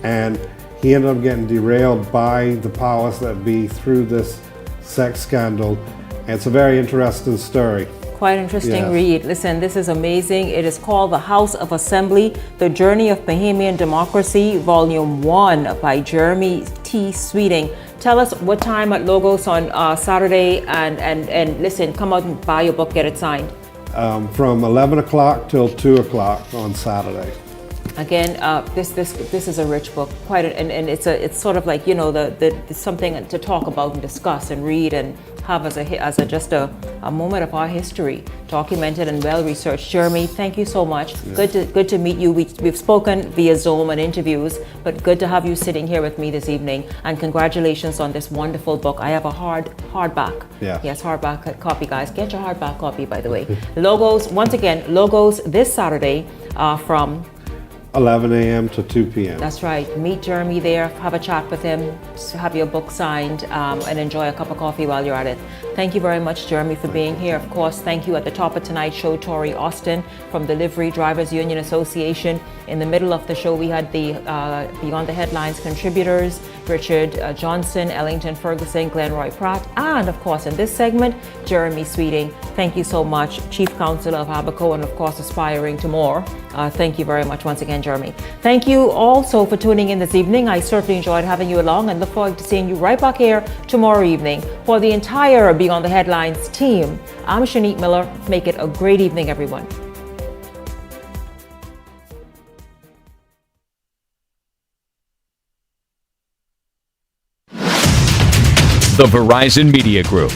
And he ended up getting derailed by the powers that be through this sex scandal. And it's a very interesting story. Quite interesting read. Listen, this is amazing. It is called The House of Assembly, The Journey of Bahamian Democracy, Volume 1 by Jeremy T. Sweeting. Tell us what time at Logos on Saturday, and listen, come out and buy your book, get it signed. From 11 o'clock till 2 o'clock on Saturday. Again, this is a rich book, and it's sort of like it's something to talk about and discuss and read and have as just a moment of our history, documented and well researched. Jeremy, thank you so much. Yeah. Good to meet you. We've spoken via Zoom and interviews, but good to have you sitting here with me this evening. And congratulations on this wonderful book. I have a hardback. Yeah. Yes, hardback copy, guys. Get your hardback copy, by the way. Logos, once again, Logos this Saturday from 11 a.m. to 2 p.m. That's right. Meet Jeremy there, have a chat with him, have your book signed, and enjoy a cup of coffee while you're at it. Thank you very much, Jeremy, for being here. Of course, thank you at the top of tonight's show, Tori Austin from the Livery Drivers Union Association. In the middle of the show, we had the Beyond the Headlines contributors, Richard Johnson, Ellington Ferguson, Glenroy Pratt, and of course, in this segment, Jeremy Sweeting. Thank you so much, Chief Counselor of Abaco, and of course, aspiring to more. Thank you very much once again, Jeremy. Thank you also for tuning in this evening. I certainly enjoyed having you along and look forward to seeing you right back here tomorrow evening. For the entire Beyond the Headlines team, I'm Shanique Miller. Make it a great evening, everyone. The Verizon Media Group,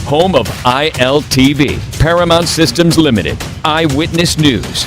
home of ILTV, Paramount Systems Limited, Eyewitness News,